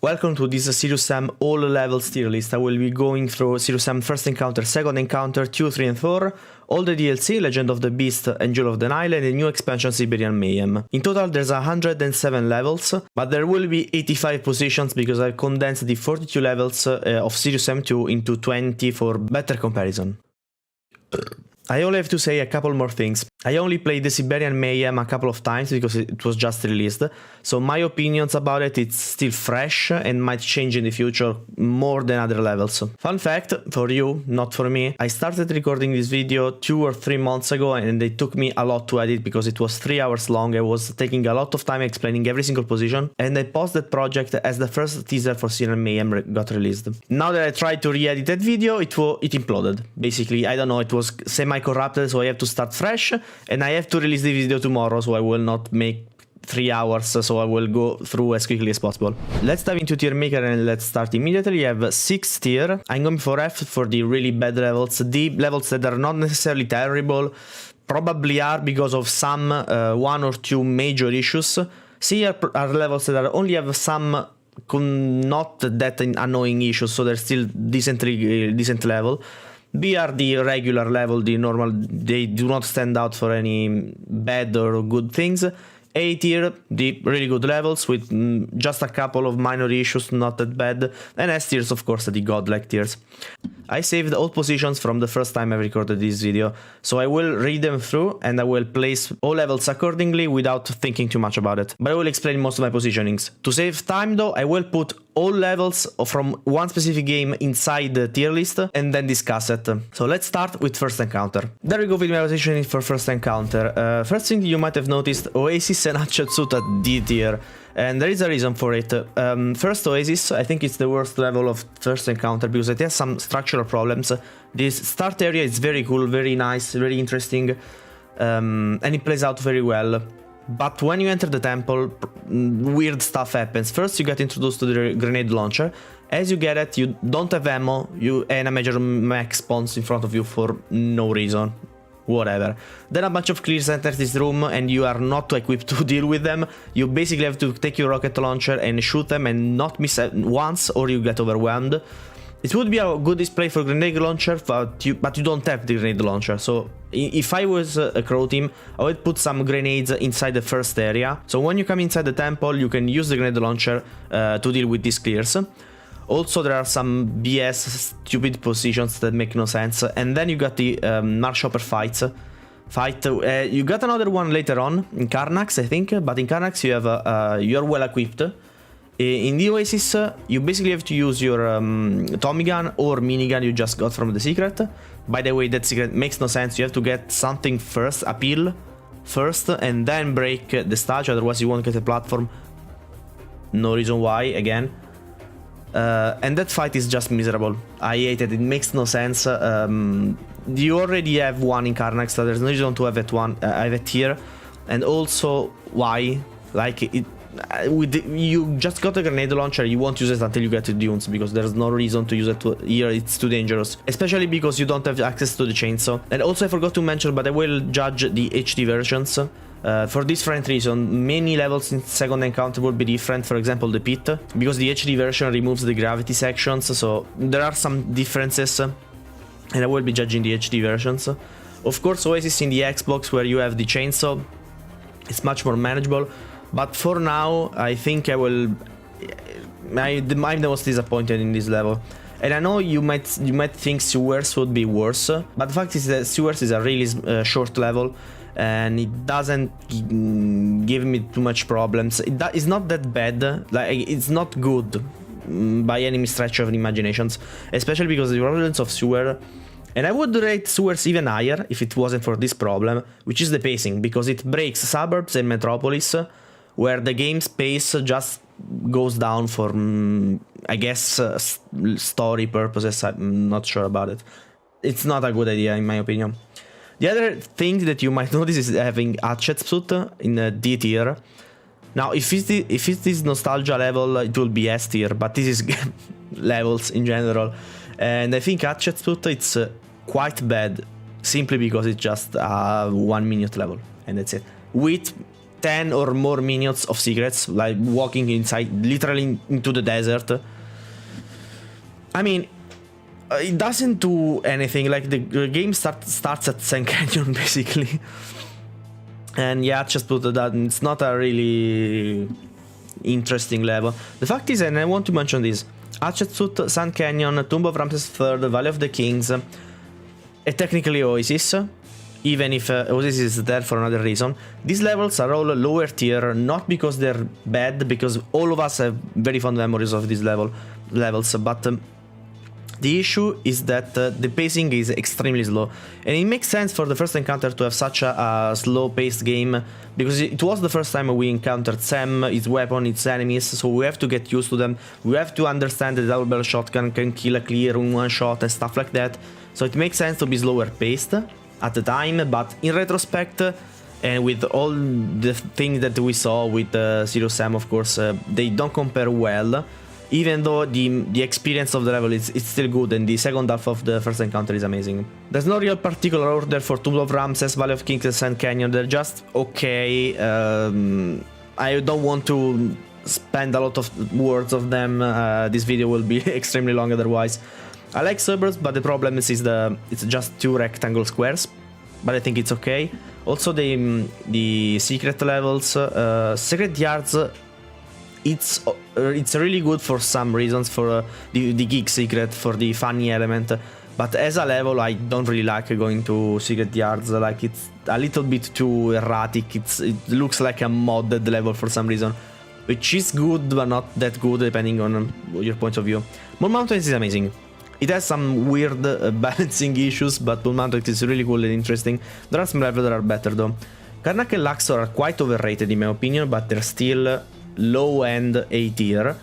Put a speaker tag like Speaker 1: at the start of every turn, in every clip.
Speaker 1: Welcome to this SeriousAm all levels tier list. I will be going through SeriousAm first encounter, second encounter, 2, 3 and 4, all the DLC, Legend of the Beast and Jewel of the Nile, and the new expansion Siberian Mayhem. In total there's 107 levels, but there will be 85 positions because I've condensed the 42 levels of SeriousAm 2 into 20 for better comparison. I only have to say a couple more things. I only played the Siberian Mayhem a couple of times because it was just released, so my opinions about it's still fresh and might change in the future more than other levels. Fun fact, for you, not for me, I started recording this video 2 or 3 months ago and it took me a lot to edit because it was 3 hours long. I was taking a lot of time explaining every single position, and I paused that project as the first teaser for Siberian Mayhem got released. Now that I tried to re-edit that video, it imploded. Basically, I don't know, it was semi-corrupted, so I have to start fresh. And I have to release the video tomorrow, so I will not make 3 hours, so I will go through as quickly as possible. Let's dive into tier maker and let's start immediately. I have 6 tier. I'm going for F for the really bad levels, the levels that are not necessarily terrible, probably are because of some 1 or 2 major issues. C are levels that only have some not that annoying issues, so they're still decent level. B are the regular level, the normal, they do not stand out for any bad or good things. A tier, the really good levels with just a couple of minor issues, not that bad. And S tiers, of course, the godlike tiers. I saved all positions from the first time I recorded this video, so I will read them through and I will place all levels accordingly without thinking too much about it. But I will explain most of my positionings. To save time though, I will put all levels from one specific game inside the tier list and then discuss it. So let's start with first encounter. There we go with my positioning for first encounter. First thing you might have noticed, Oasis and Hatchetsuit at D tier. And there is a reason for it. First, Oasis, I think it's the worst level of first encounter because it has some structural problems. This start area is very cool, very nice, very interesting, and it plays out very well. But when you enter the temple, weird stuff happens. First, you get introduced to the grenade launcher. As you get it, you don't have ammo, and a major mech spawns in front of you for no reason. Whatever. Then a bunch of clears enter this room and you are not equipped to deal with them. You basically have to take your rocket launcher and shoot them and not miss once or you get overwhelmed. It would be a good display for grenade launcher, but you don't have the grenade launcher. So if I was a crow team, I would put some grenades inside the first area. So when you come inside the temple, you can use the grenade launcher to deal with these clears. Also, there are some BS stupid positions that make no sense. And then you got the Marshhopper fight. You got another one later on in Karnax, I think. But in Karnax, you have you're well equipped. In the Oasis, you basically have to use your Tommy gun or minigun you just got from the secret. By the way, that secret makes no sense. You have to get something first, a pill first, and then break the statue. Otherwise, you won't get a platform. No reason why, again. And that fight is just miserable. I hate it. It makes no sense. You already have one in Karnax, so there's no reason to have it here. And also, why? Like you just got a grenade launcher. You won't use it until you get to dunes because there's no reason to use it here. It's too dangerous, especially because you don't have access to the chainsaw. And also, I forgot to mention, but I will judge the HD versions. For different reasons. Many levels in second encounter will be different, for example the pit, because the HD version removes the gravity sections, so there are some differences, and I will be judging the HD versions. Of course, Oasis in the Xbox, where you have the chainsaw, it's much more manageable, but for now, I think I'm the most disappointed in this level. And I know you might think SeriousVerse would be worse, but the fact is that SeriousVerse is a really short level, and it doesn't give me too much problems. It's not that bad, like it's not good by any stretch of the imaginations, especially because the problems of SeriousVerse, and I would rate SeriousVerse even higher if it wasn't for this problem, which is the pacing, because it breaks suburbs and metropolis, where the game's pace just goes down for, I guess, story purposes. I'm not sure about it. It's not a good idea in my opinion. The other thing that you might notice is having Hatchetsuit in D tier. Now, if it's this nostalgia level, it will be S tier, but this is levels in general. And I think Hatchetsuit, it's quite bad, simply because it's just a 1 minute level, and that's it. With 10 or more minutes of secrets, like walking inside, literally into the desert. I mean, it doesn't do anything, like the game starts at Sand Canyon, basically. And yeah, just put that, it's not a really interesting level. The fact is, and I want to mention this, Hatchetsuit, Sand Canyon, Tomb of Ramses III, Valley of the Kings, and technically Oasis, even if Oasis is there for another reason. These levels are all lower tier, not because they're bad, because all of us have very fond memories of these levels, but the issue is that the pacing is extremely slow, and it makes sense for the first encounter to have such a slow-paced game, because it was the first time we encountered Sam, his weapon, its enemies, so we have to get used to them, we have to understand that the double barrel shotgun can kill a clear in one shot and stuff like that, so it makes sense to be slower paced at the time, but in retrospect, and with all the things that we saw with Serious Sam, of course, they don't compare well. Even though the experience of the level is still good, and the second half of the first encounter is amazing. There's no real particular order for Tomb of Ramses, Valley of Kings, and Sand Canyon. They're just okay. I don't want to spend a lot of words of them. This video will be extremely long otherwise. I like suburbs, but the problem is it's just 2 rectangle squares. But I think it's okay. Also the secret levels, secret yards. It's really good for some reasons, for the geek secret, for the funny element, but as a level I don't really like going to secret yards. Like, it's a little bit too erratic, it looks like a modded level for some reason, which is good but not that good depending on your point of view. Moon Mountains is amazing. It has some weird balancing issues, but Moon Mountains is really cool and interesting. There are some levels that are better though. Karnak and Luxor are quite overrated in my opinion, but they're still low-end A tier.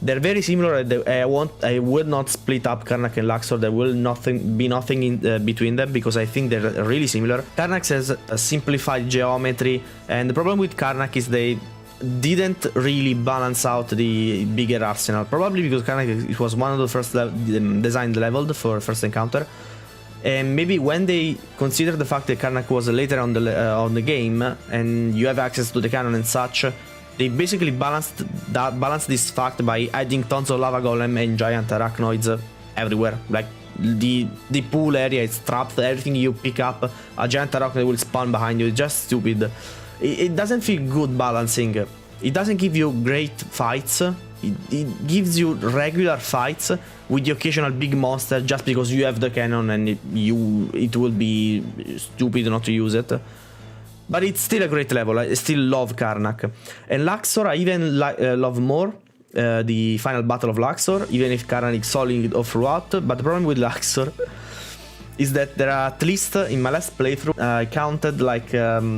Speaker 1: They're very similar. I would not split up Karnak and Luxor. There will be nothing in between them, because I think they're really similar. Karnak has a simplified geometry, and the problem with Karnak is they didn't really balance out the bigger arsenal. Probably because Karnak, it was one of the first designed leveled for first encounter. And maybe when they consider the fact that Karnak was later on the game, and you have access to the cannon and such, they basically balanced this fact by adding tons of lava golem and giant arachnoids everywhere. Like, the pool area is trapped, everything you pick up, a giant arachnoid will spawn behind you. It's just stupid. It doesn't feel good balancing. It doesn't give you great fights. It gives you regular fights with the occasional big monster just because you have the cannon, and it will be stupid not to use it. But it's still a great level. I still love Karnak. And Luxor, I even love more the final battle of Luxor, even if Karnak is solid all throughout. But the problem with Luxor is that there are, at least in my last playthrough, I counted like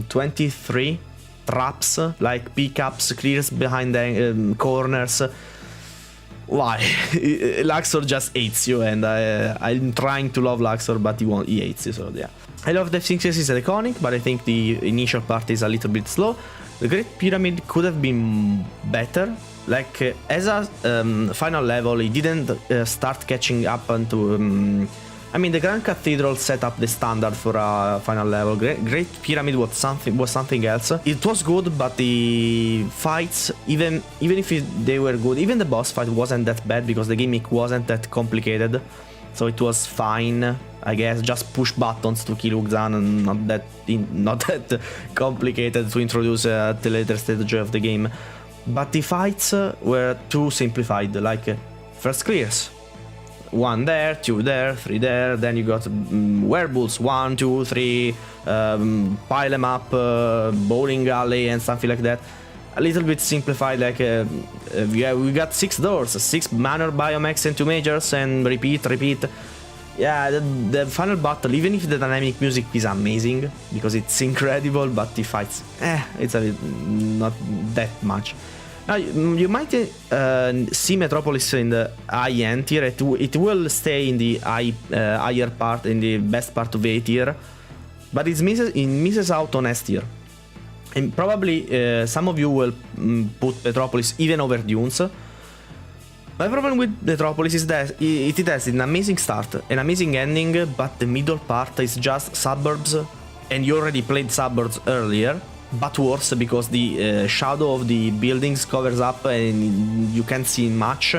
Speaker 1: 23 traps, like pickups, clears behind the corners. Why? Luxor just hates you, and I'm trying to love Luxor, but he hates you, so yeah. I love the Sphinx is iconic, but I think the initial part is a little bit slow. The Great Pyramid could have been better. Like, as a final level, it didn't start catching up onto... I mean, the Grand Cathedral set up the standard for a final level. Great Pyramid was something else. It was good, but the fights, even if they were good, even the boss fight wasn't that bad, because the gimmick wasn't that complicated. So it was fine, I guess. Just push buttons to kill Uxan, and not that complicated to introduce the later stage of the game. But the fights were too simplified. Like, first clears, 1 there, 2 there, 3 there. Then you got werewolves, 1, 2, 3, pile them up, bowling alley and something like that. A little bit simplified, like we got 6 doors, 6 minor biomex and 2 majors, and repeat. Yeah, the final battle, even if the dynamic music is amazing, because it's incredible, but the fights, it's not that much. Now, you might see Metropolis in the high-end tier. It will stay in the higher part, in the best part of A tier, but it misses out on S tier. And probably some of you will put Metropolis even over Dunes. My problem with Metropolis is that it has an amazing start, an amazing ending, but the middle part is just suburbs, and you already played suburbs earlier, but worse because the shadow of the buildings covers up and you can't see much.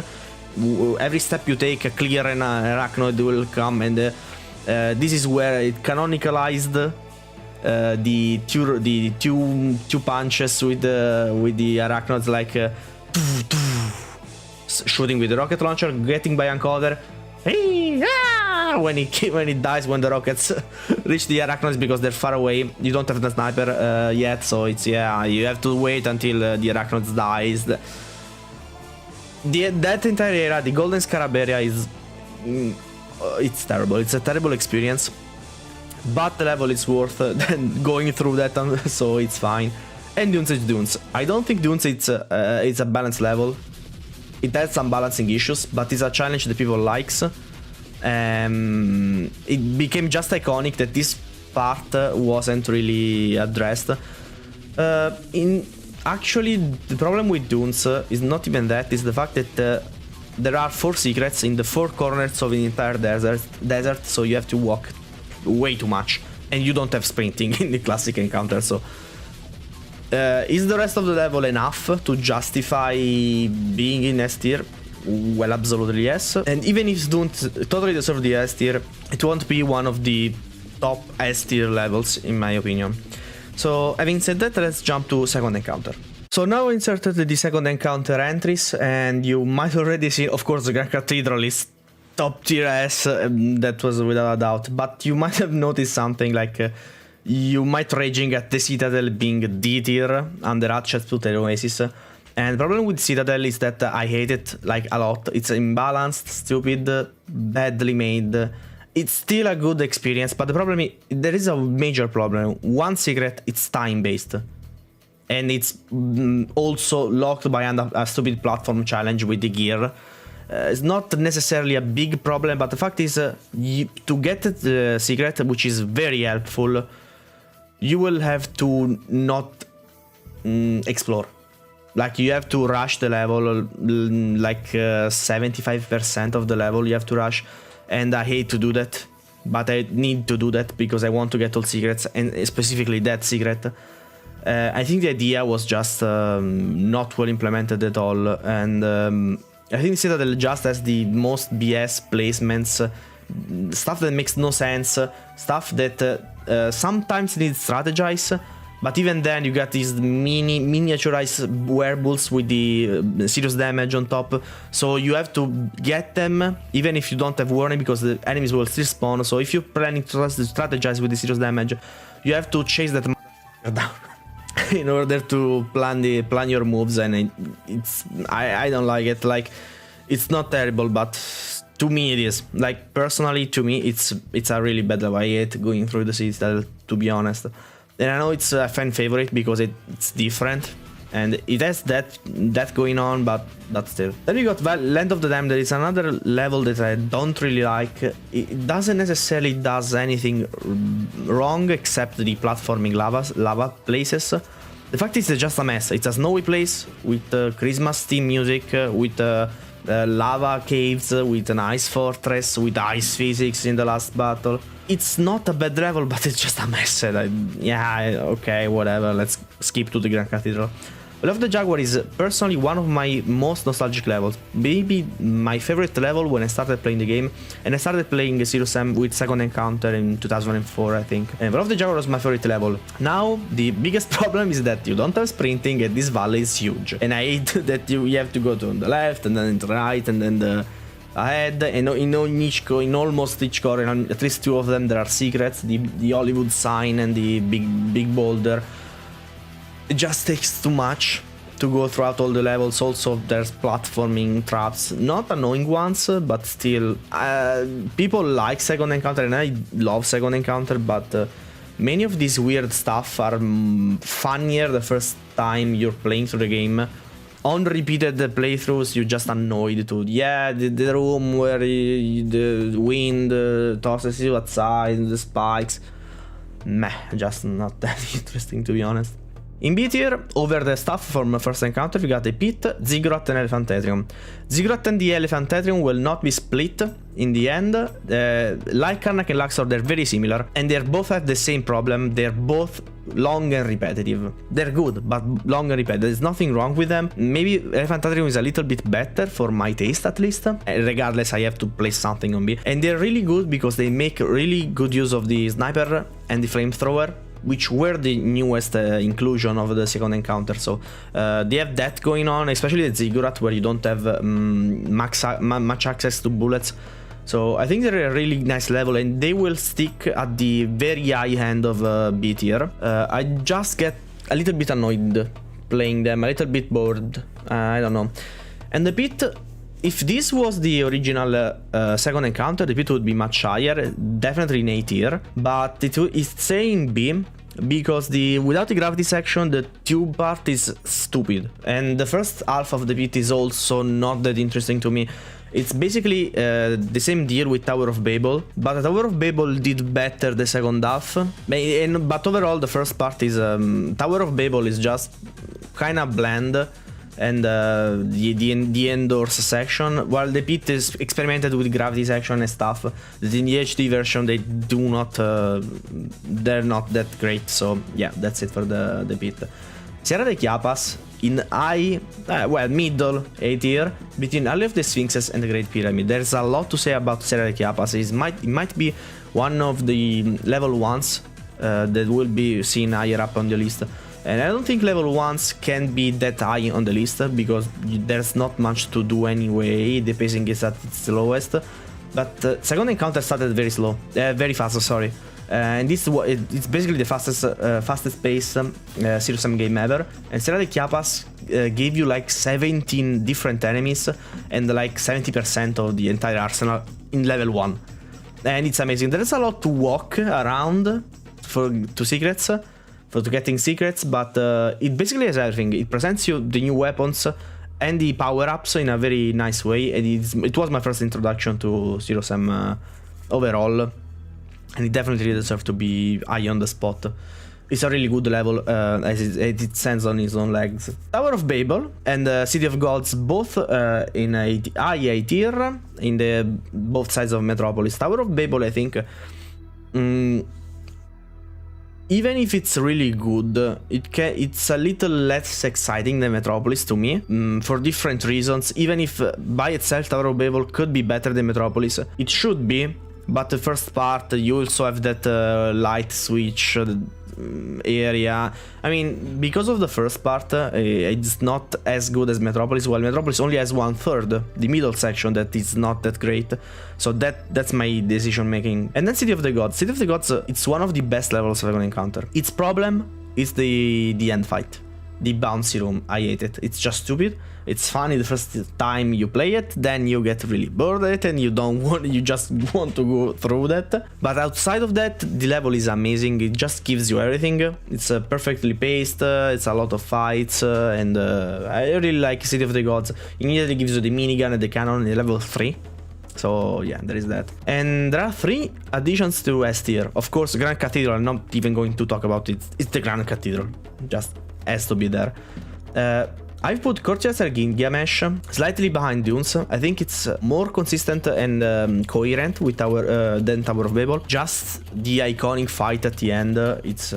Speaker 1: Every step you take, a clear an arachnoid will come, and this is where it canonicalized the two punches with the arachnoids, like shooting with the rocket launcher, getting by encoder. Hey, when it dies, when the rockets reach the arachnoids, because they're far away. You don't have the sniper yet, so it's, yeah, you have to wait until the arachnoids dies. That entire area, the Golden Scarab area, is it's terrible. It's a terrible experience, but the level is worth going through that, so it's fine. And Dunes is Dunes. I don't think Dunes it's a balanced level. It has some balancing issues, but it's a challenge that people likes. It became just iconic that this part wasn't really addressed. Actually, the problem with Dunes is not even that, it's the fact that there are 4 secrets in the 4 corners of the entire desert, so you have to walk way too much, and you don't have sprinting in the classic encounter, so... is the rest of the level enough to justify being in S tier? Well, absolutely yes. And even if Dunes totally deserve the S tier, it won't be one of the top S tier levels, in my opinion. So, having said that, let's jump to second encounter. So now I inserted the second encounter entries, and you might already see, of course, the Grand Cathedral is top tier S, that was without a doubt, but you might have noticed something like you might raging at the Citadel being D tier under Hatchet to Oasis. And the problem with Citadel is that I hate it like a lot. It's imbalanced, stupid, badly made. It's still a good experience, but the problem is, there is a major problem. One secret, it's time-based. And it's also locked by a stupid platform challenge with the gear. It's not necessarily a big problem, but the fact is, to get the secret, which is very helpful, you will have to not explore. Like, you have to rush the level, like 75% of the level you have to rush. And I hate to do that, but I need to do that because I want to get all secrets, and specifically that secret. I think the idea was just not well implemented at all, and I think Citadel just has the most BS placements, stuff that makes no sense, stuff that sometimes needs strategize, but even then you got these miniaturized werewolves with the serious damage on top, so you have to get them even if you don't have warning, because the enemies will still spawn. So if you're planning to strategize with the serious damage, you have to chase that down in order to plan your moves, and I don't like it. Like, it's not terrible, but to me it is. Like, personally, to me it's a really bad level. I hate going through the Citadel, to be honest. And I know it's a fan favorite because it's different and it has that going on, but still. Then we got Land of the Damned. There is another level that I don't really like. It doesn't necessarily does anything wrong except the platforming lava places. The fact is, it's just a mess. It's a snowy place with Christmas theme music, with lava caves, with an ice fortress, with ice physics in the last battle. It's not a bad level, but it's just a mess. Yeah, okay, whatever, let's skip to the Grand Cathedral. Well, of the Jaguar is personally one of my most nostalgic levels. Maybe my favorite level when I started playing the game, and I started playing Serious Am with second encounter in 2004, I think. And Well, of the Jaguar was my favorite level. Now, the biggest problem is that you don't have sprinting, and this valley is huge. And I hate that you have to go to the left, and then the right, and then the ahead, and in almost each corner, at least 2 of them, there are secrets, the Hollywood sign and the big boulder. It just takes too much to go throughout all the levels. Also, there's platforming traps, not annoying ones, but still, people like second encounter, and I love second encounter, but many of these weird stuff are funnier the first time you're playing through the game. On repeated playthroughs, you're just annoyed to, yeah, the room where the wind tosses you outside, the spikes. Meh, just not that interesting, to be honest. In B tier, over the stuff from first encounter, we got the Pit, Ziggurat and Elephantetrium. Ziggurat and the Elephantetrium will not be split in the end. Like Karnak and Luxor, they're very similar, and they both have the same problem. They're both long and repetitive. They're good, but long and repetitive. There's nothing wrong with them. Maybe Elephantetrium is a little bit better for my taste, at least. Regardless, I have to place something on B. And they're really good because they make really good use of the sniper and the flamethrower, which were the newest inclusion of the second encounter. So they have that going on, especially the Ziggurat, where you don't have much access to bullets. So I think they're a really nice level, and they will stick at the very high end of B tier. I just get a little bit annoyed playing them, a little bit bored, I don't know. And the Pit, if this was the original second encounter, the Pit would be much higher, definitely in A tier, but it's staying B, because without the gravity section, the tube part is stupid. And the first half of the Pit is also not that interesting to me. It's basically the same deal with Tower of Babel, but Tower of Babel did better the second half. But overall, the first part is Tower of Babel is just kind of bland, and the Endors section, while the Pit is experimented with gravity section and stuff. In the HD version, they do not, they're not that great. So yeah, that's it for the Pit. Sierra de Chiapas in middle A tier, between Alley of the Sphinxes and the Great Pyramid. There's a lot to say about Sierra de Chiapas. It might be one of the level 1s that will be seen higher up on the list. And I don't think level 1s can be that high on the list, because there's not much to do anyway. The pacing is at its lowest. But second encounter started very slow, very fast, sorry. And it's basically the fastest paced Serious Sam game ever. And Sierra de Chiapas gave you like 17 different enemies and like 70% of the entire arsenal in level 1. And it's amazing. There's a lot to walk around to secrets, to getting secrets, but it basically has everything. It presents you the new weapons and the power-ups in a very nice way. And it was my first introduction to Serious Sam overall. And it definitely deserves to be high on the spot. It's a really good level as it stands on its own legs. Tower of Babel and City of Gods, both in a high A tier, in the both sides of Metropolis. Tower of Babel, I think, even if it's really good, it's a little less exciting than Metropolis to me, for different reasons. Even if by itself Tower of Babel could be better than Metropolis, it should be. But the first part, you also have that light switch area. I mean, because of the first part, it's not as good as Metropolis, while Metropolis only has 1/3, the middle section, that is not that great. So that's my decision making. And then City of the Gods. City of the Gods, it's one of the best levels of an encounter. Its problem is the end fight. The bouncy room, I hate it. It's just stupid. It's funny the first time you play it, then you get really bored at it and you just want to go through that. But outside of that, the level is amazing. It just gives you everything. It's perfectly paced, it's a lot of fights, and I really like City of the Gods. It immediately gives you the minigun and the cannon in level 3. So yeah, there is that. And there are 3 additions to S tier. Of course, Grand Cathedral, I'm not even going to talk about it. It's the Grand Cathedral. Just has to be there. I've put Courtyards and Gilgamesh slightly behind Dunes. I think it's more consistent and coherent with than Tower of Babel. Just the iconic fight at the end, it's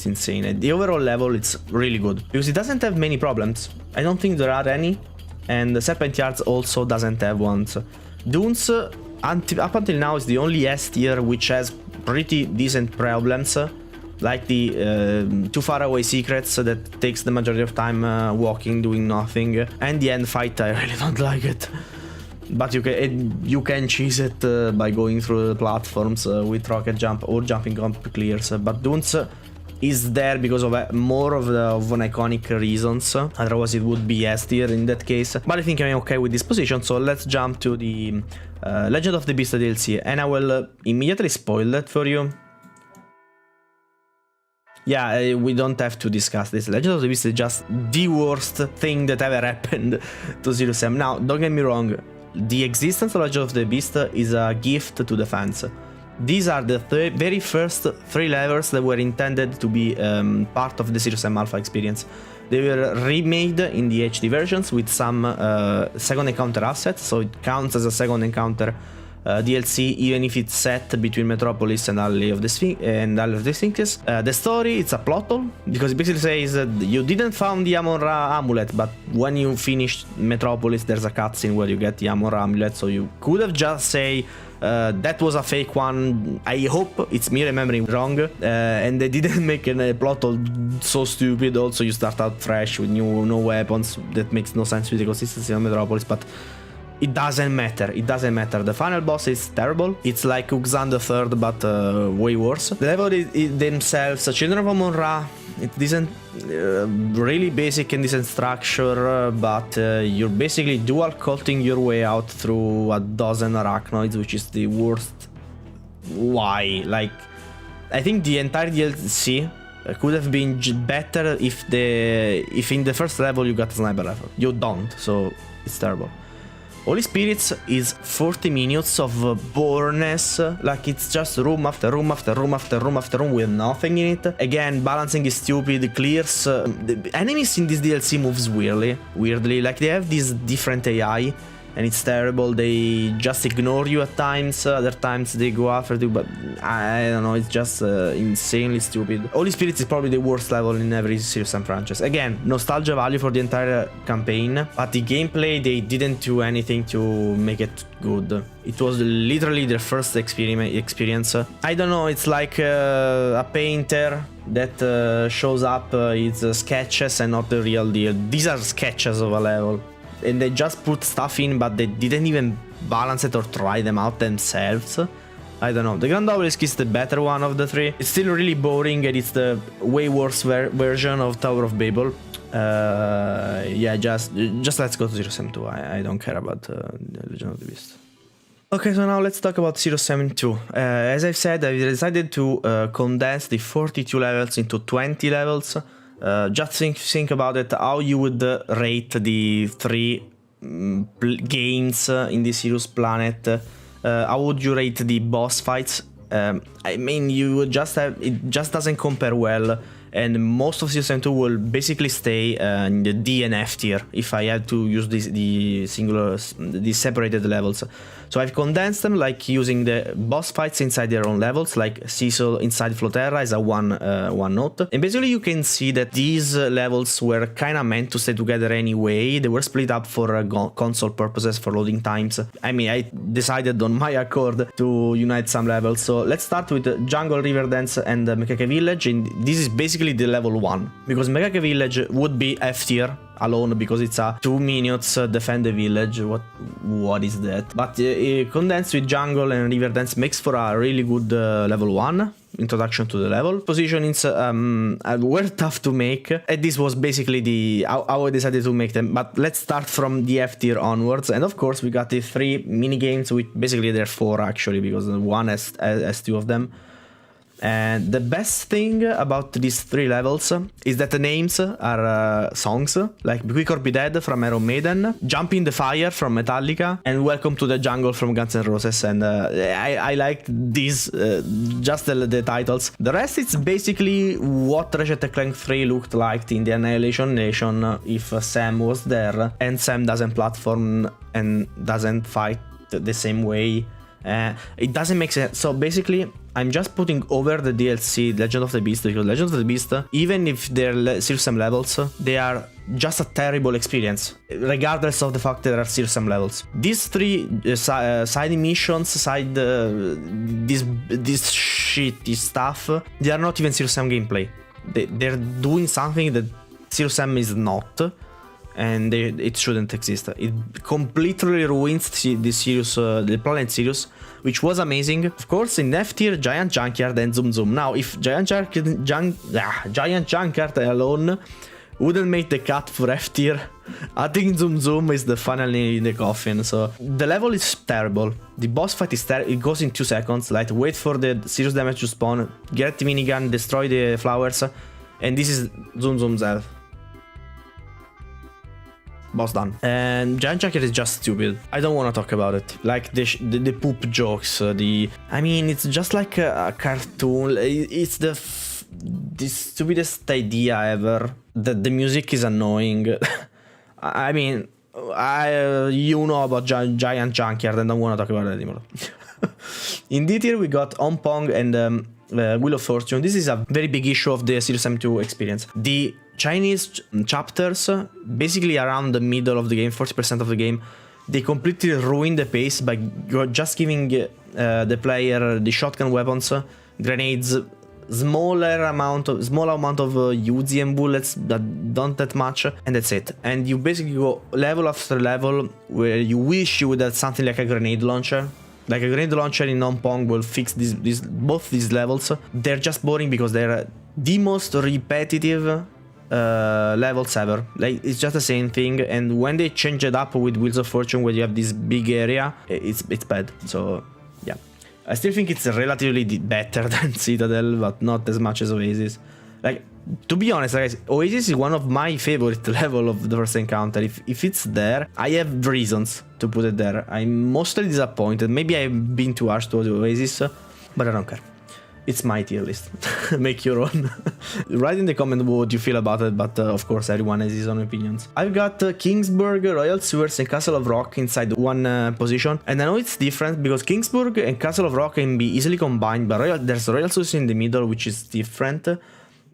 Speaker 1: insane. And the overall level, it's really good because it doesn't have many problems. I don't think there are any, and the Serpent Yards also doesn't have ones. Dunes, up until now, is the only S tier which has pretty decent problems. Like the too far away secrets that takes the majority of time walking, doing nothing, and the end fight, I really don't like it. But you can cheese it by going through the platforms with rocket jump or jumping up clears. But Dunes is there because of more of an iconic reasons. Otherwise, it would be S tier in that case. But I think I'm okay with this position. So let's jump to the Legend of the Beast DLC, and I will immediately spoil that for you. Yeah, we don't have to discuss this. Legend of the Beast is just the worst thing that ever happened to Serious Sam. Now, don't get me wrong, the existence of Legend of the Beast is a gift to the fans. These are the very first 3 levels that were intended to be part of the SeriousM Alpha experience. They were remade in the HD versions with some second encounter assets, so it counts as a second encounter DLC, even if it's set between Metropolis and Alley of the Sphinxes. The story, it's a plot hole, because it basically says that you didn't found the Amon-Ra amulet, but when you finish Metropolis, there's a cutscene where you get the Amon-Ra amulet, so you could have just say that was a fake one. I hope it's me remembering wrong, and they didn't make a plot hole so stupid. Also, you start out fresh with no weapons. That makes no sense with the consistency of Metropolis, but it doesn't matter. It doesn't matter. The final boss is terrible. It's like Uxan the Third, but way worse. The level themselves, Children of Amon-Ra, it isn't really basic and decent structure, but you're basically dual culting your way out through a dozen arachnoids, which is the worst. Why? Like, I think the entire DLC could have been better if in the first level you got a sniper rifle. You don't, so it's terrible. Holy Spirits is 40 minutes of boreness, like it's just room after room after room after room after room with nothing in it. Again, balancing is stupid, clears. The enemies in this DLC moves weirdly, like they have this different AI, and it's terrible. They just ignore you at times, other times they go after you, but I don't know, it's just insanely stupid. Holy Spirits is probably the worst level in every SeriousSam franchise. Again, nostalgia value for the entire campaign, but the gameplay, they didn't do anything to make it good. It was literally their first experience. I don't know, it's like a painter that shows up its sketches and not the real deal. These are sketches of a level, and they just put stuff in, but they didn't even balance it or try them out themselves. I don't know. The Grand Obelisk is the better one of the 3. It's still really boring, and it's the way worse version of Tower of Babel. Yeah, just let's go to SeriousM 2. I don't care about Legend of the Beast. Okay, so now let's talk about SeriousM 2. As I've said, I decided to condense the 42 levels into 20 levels. Just think about it, how you would rate the 3 games in the Sirius planet. How would you rate the boss fights? I mean, you would just have, it just doesn't compare well, and most of SeriousM 2 will basically stay in the D and F tier if I had to use the separated levels. So I've condensed them, like using the boss fights inside their own levels, like Cecil inside Floterra is a one note. And basically you can see that these levels were kind of meant to stay together anyway. They were split up for console purposes, for loading times. I mean, I decided on my accord to unite some levels. So let's start with Jungle, River Dance, and Mekeke Village. And this is basically the level 1, because Mekeke Village would be F tier alone, because it's a 2 minutes defend the village. What is that? But condensed with Jungle and River Dance makes for a really good level 1 introduction to the level. Positionings were tough to make, and this was basically how I decided to make them. But let's start from the F tier onwards, and of course we got the 3 mini games, which basically there are 4 actually, because one has 2 of them. And the best thing about these 3 levels is that the names are songs, like Quick or Be Dead from Iron Maiden, Jump in the Fire from Metallica, and Welcome to the Jungle from Guns N' Roses. And I liked these, just the titles. The rest is basically what Ratchet & Clank 3 looked like in the Annihilation Nation if Sam was there, and Sam doesn't platform and doesn't fight the same way. It doesn't make sense. So basically I'm just putting over the DLC Legend of the Beast, because Legend of the Beast, even if they're SeriousSam levels, they are just a terrible experience, regardless of the fact that there are SeriousSam levels. These 3 side missions, this shitty stuff, they are not even SeriousSam gameplay. They're doing something that SeriousSam is not, and it shouldn't exist. It completely ruins the planet Sirius, which was amazing. Of course, in F tier, Giant Junkyard and Zoom Zoom. Now, if Giant Junkyard alone wouldn't make the cut for F tier, I think Zoom Zoom is the final nail in the coffin. So the level is terrible. The boss fight is terrible. It goes in 2 seconds. Like, wait for the serious damage to spawn, get the minigun, destroy the flowers, and this is Zoom Zoom's health. boss done. And Giant Junkyard is just stupid. I don't want to talk about it. Like the poop jokes, I mean, it's just like a cartoon. It's the stupidest idea ever. The music is annoying. I mean, you know about Giant Junkyard and don't want to talk about it anymore. In D tier we got On Pong and Wheel of Fortune. This is a very big issue of the SeriousAmaro experience. The Chinese chapters, basically around the middle of the game, 40% of the game, they completely ruin the pace by just giving the player the shotgun weapons, grenades, small amount of Uzi and bullets that don't that much, and that's it. And you basically go level after level where you wish you would have something like a grenade launcher. Like a grenade launcher in On Pong will fix both these levels. They're just boring because they're the most repetitive levels ever. Like, it's just the same thing, and when they change it up with Wheels of Fortune where you have this big area, it's bad. So yeah, I still think it's relatively better than Citadel, but not as much as Oasis. Like, to be honest, guys, Oasis is one of my favorite level of the first encounter. If it's there, I have reasons to put it there. I'm mostly disappointed. Maybe I've been too harsh to Oasis, but I don't care. It's my tier list. Make your own. Write in the comment what you feel about it, but of course everyone has his own opinions. I've got Kingsburg, Royal Sewers and Castle of Rock inside one position, and I know it's different because Kingsburg and Castle of Rock can be easily combined, but there's Royal Sewers in the middle, which is different.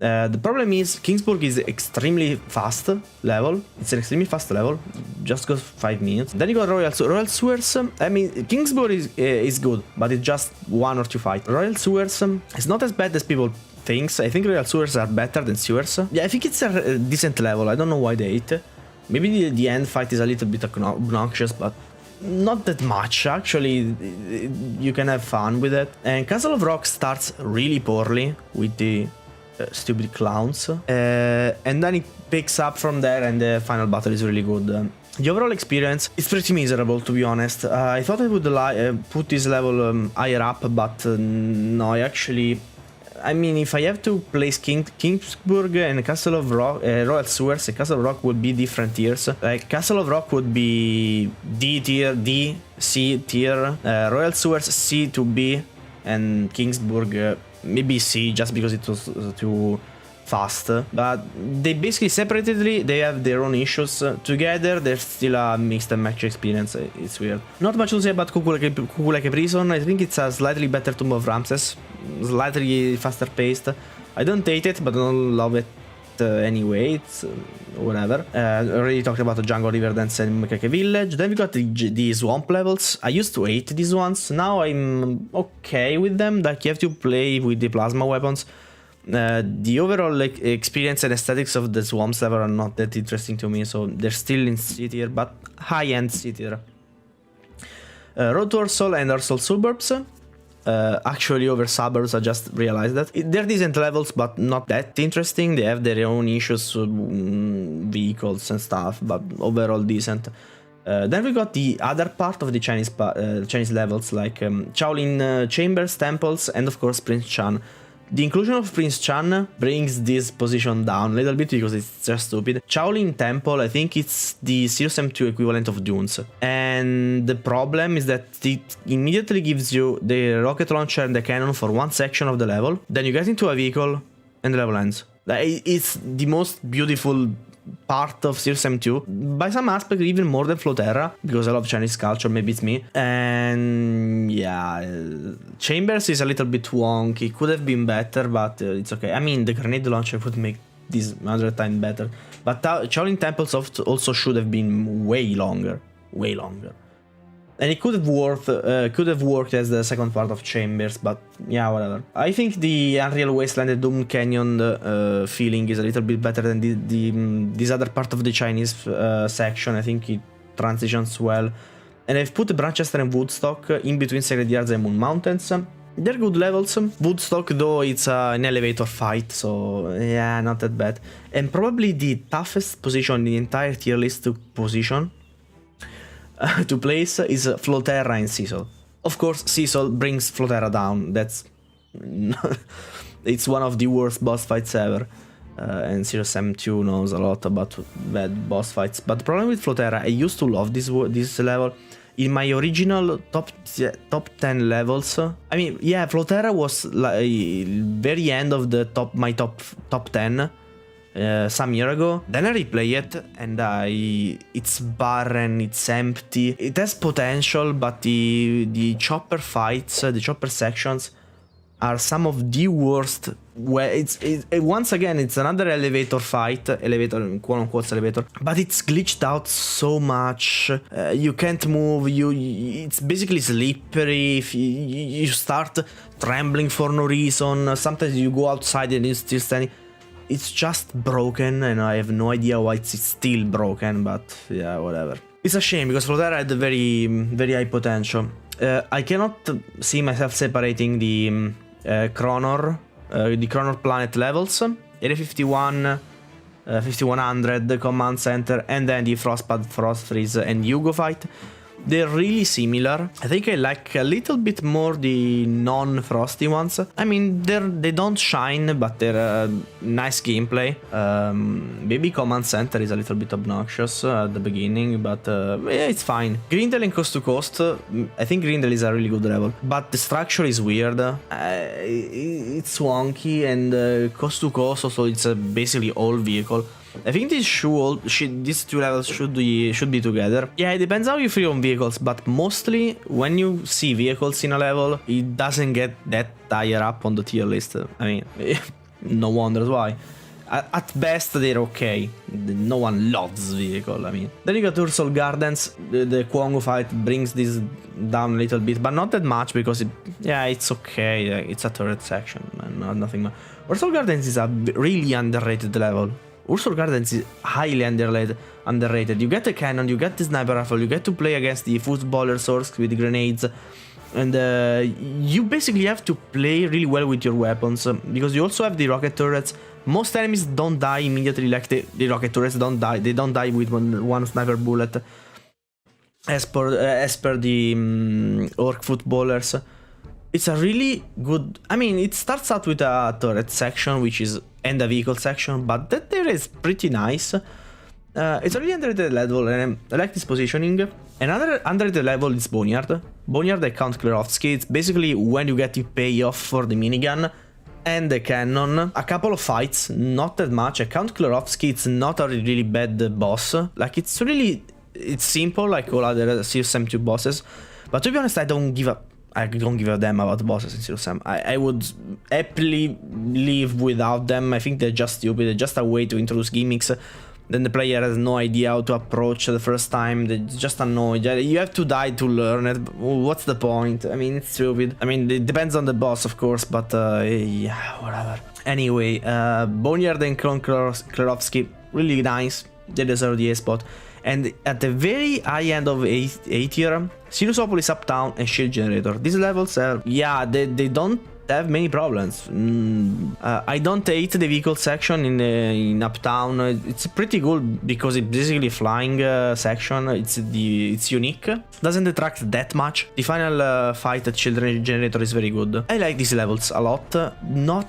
Speaker 1: The problem is Kingsburg is extremely fast level. It's an extremely fast level, just goes 5 minutes. Then you got Royal Sewers. I mean, Kingsburg is good, but it's just 1 or 2 fights. Royal Sewers is not as bad as people think. I think Royal Sewers are better than Sewers. Yeah, I think it's a decent level. I don't know why they hate it. Maybe the end fight is a little bit obnoxious, but not that much. Actually, you can have fun with it. And Castle of Rock starts really poorly with the stupid clowns, and then it picks up from there, and the final battle is really good. The overall experience is pretty miserable, to be honest. I thought I would put this level higher up, but no, I mean, if I have to place Kingsburg and Castle of Rock, Royal Sewers and Castle of Rock would be different tiers. Like, Castle of Rock would be D tier, D, C tier, Royal Sewers C to B, and Kingsburg maybe C, just because it was too fast. But they basically separately, they have their own issues. Together, they're still a mixed and match experience. It's weird. Not much to say about Cuckoo Like a Prison. I think it's a slightly better Tomb of Ramses, slightly faster paced. I don't hate it, but I don't love it anyway. It's whatever. I already talked about the Jungle, River Dance and Makeke Village. Then we got the swamp levels. I used to hate these ones. Now I'm okay with them. Like, you have to play with the plasma weapons. The overall experience and aesthetics of the swamps level are not that interesting to me, so they're still in C tier, but high-end C tier. Road to Ursol and Ursol Suburbs. Actually over Suburbs, I just realized that. They're decent levels, but not that interesting. They have their own issues, vehicles and stuff, but overall decent. Then we got the other part of the Chinese levels, like Shaolin Chambers, Temples, and of course Prince Chan. The inclusion of Prince Chan brings this position down a little bit because it's just stupid. Shaolin Temple, I think it's the SeriousAmaro equivalent of Dunes. And the problem is that it immediately gives you the rocket launcher and the cannon for one section of the level. Then you get into a vehicle and the level ends. It's the most beautiful part of SeriousAmaro, by some aspect even more than Floterra, because I love Chinese culture, maybe it's me. And yeah, Chambers is a little bit wonky, could have been better, but it's okay. I mean, the grenade launcher would make this 100 times better, but Shaolin Temples also should have been way longer. And it could have worked as the second part of Chambers, but yeah, whatever. I think the Unreal Wasteland and Doom Canyon feeling is a little bit better than this other part of the Chinese section. I think it transitions well. And I've put Branchester and Woodstock in between Sacred Yards and Moon Mountains. They're good levels. Woodstock, though, it's an elevator fight, so yeah, not that bad. And probably the toughest position in the entire tier list to place is Floterra and Cecil. Of course, Cecil brings Floterra down. That's it's one of the worst boss fights ever. and Serious Sam 2 knows a lot about bad boss fights. But the problem with Floterra, I used to love this level. In my original top 10 levels, I mean, yeah, Floterra was like very end of the my top 10 some year ago. Then I replay it and it's barren, it's empty. It has potential, but the chopper fights, the chopper sections are some of the worst. Where once again, it's another elevator fight, quote unquote elevator, but it's glitched out so much. You can't move. It's basically slippery. If you start trembling for no reason. Sometimes you go outside and it's still standing. It's just broken, and I have no idea why it's still broken. But yeah, whatever. It's a shame because Floterra had very high potential. I cannot see myself separating the Chronor Planet levels, Area 51, 5100, the Command Center, and then the Frostpad, Frost Freeze, and Yugo fight. They're really similar. I think I like a little bit more the non-frosty ones. I mean, they don't shine, but they're nice gameplay. Maybe Command Center is a little bit obnoxious at the beginning, but yeah, it's fine. Grindel and Coast to Coast, I think Grindel is a really good level, but the structure is weird. It's wonky, and Coast to Coast also, it's basically all vehicle. I think these two levels should be together. Yeah, it depends how you feel on vehicles, but mostly when you see vehicles in a level, it doesn't get that higher up on the tier list. I mean, no wonders why. At best, they're okay. No one loves vehicle, I mean. Then you got Ursol Gardens. The Kwongo fight brings this down a little bit, but not that much because it's okay. It's a turret section, and nothing more. Ursol Gardens is a really underrated level. Ursol Gardens is highly underrated. You get a cannon, you get the sniper rifle, you get to play against the footballer swords with grenades, and you basically have to play really well with your weapons, because you also have the rocket turrets. Most enemies don't die immediately, like the rocket turrets don't die. They don't die with one sniper bullet, as per the orc footballers. It's a really good... I mean, it starts out with a turret section, and a vehicle section, but that there is pretty nice. It's a really underrated level, and I like this positioning. Another underrated level is Boneyard. Boneyard at Count Klerovsky. It's basically when you get the payoff for the minigun and the cannon. A couple of fights, not that much. At Count Klerovsky, it's not a really bad boss. Like, it's simple, like all other Serious Sam 2 bosses. But to be honest, I don't give a damn about bosses in Serious Sam. I would happily live without them. I think they're just stupid. They're just a way to introduce gimmicks. Then the player has no idea how to approach the first time. They're just annoyed. You have to die to learn it. What's the point? I mean, it's stupid. I mean, it depends on the boss, of course, but yeah, whatever. Anyway, Boneyard and Klerovsky, really nice. They deserve the A spot. And at the very high end of A tier, Seriousopolis Uptown and Shield Generator. These levels are, yeah, they don't have many problems. I don't hate the vehicle section in Uptown. It's pretty good because it's basically a flying section. It's unique. Doesn't detract that much. The final fight at Shield Generator is very good. I like these levels a lot. Not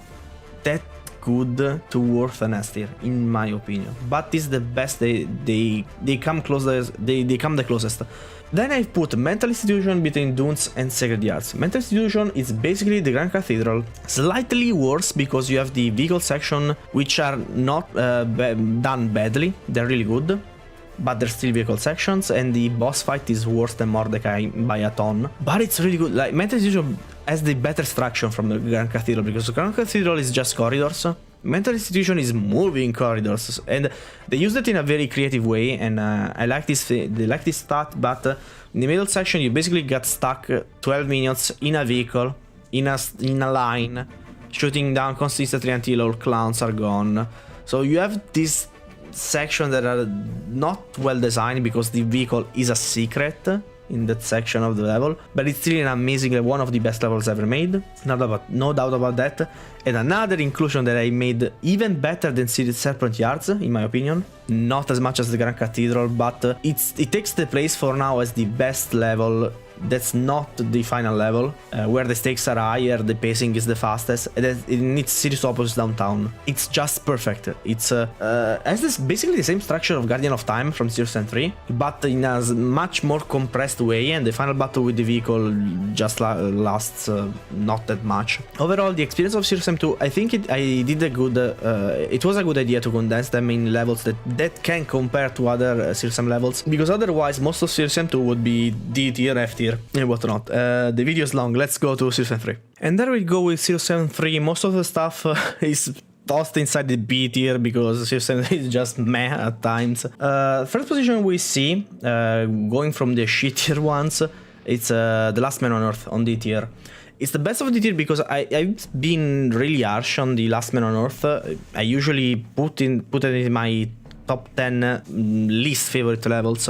Speaker 1: that good to worth an S tier, in my opinion, but this is the best. They come closest. They come the closest. Then I put Mental Institution between Dunes and Sacred Yards. Mental Institution is basically the Grand Cathedral, slightly worse because you have the vehicle section, which are not done badly. They're really good, but they're still vehicle sections, and the boss fight is worse than Mordecai by a ton. But it's really good. Like, Mental Institution has the better structure from the Grand Cathedral, because the Grand Cathedral is just corridors. Mental Institution is moving corridors, and they used it in a very creative way, and I like this. They like this stat, but in the middle section you basically got stuck 12 minutes in a vehicle, in a line, shooting down consistently until all clowns are gone. So you have these sections that are not well designed because the vehicle is a secret in that section of the level, but it's still an amazing, one of the best levels ever made, no doubt about that. And another inclusion that I made even better than Serpent Yards, in my opinion, not as much as the Grand Cathedral, but it takes the place for now as the best level that's not the final level, where the stakes are higher, the pacing is the fastest, and it needs serious opposites downtown. It's just perfect. It's has this basically the same structure of Guardian of Time from Serious Sam 3, but in a much more compressed way, and the final battle with the vehicle just lasts not that much. Overall, the experience of Serious Sam 2, I think it was a good idea to condense them in levels that can compare to other Serious Sam levels, because otherwise most of Serious Sam 2 would be D tier, F tier, and whatnot. The video is long, let's go to Serious Sam 3. And there we go with Serious Sam 3. Most of the stuff is tossed inside the B tier because Serious Sam is just meh at times. First position we see, going from the shittier ones, it's The Last Man on Earth on D tier. It's the best of the tier because I've been really harsh on The Last Man on Earth. I usually put it in my top 10 least favorite levels.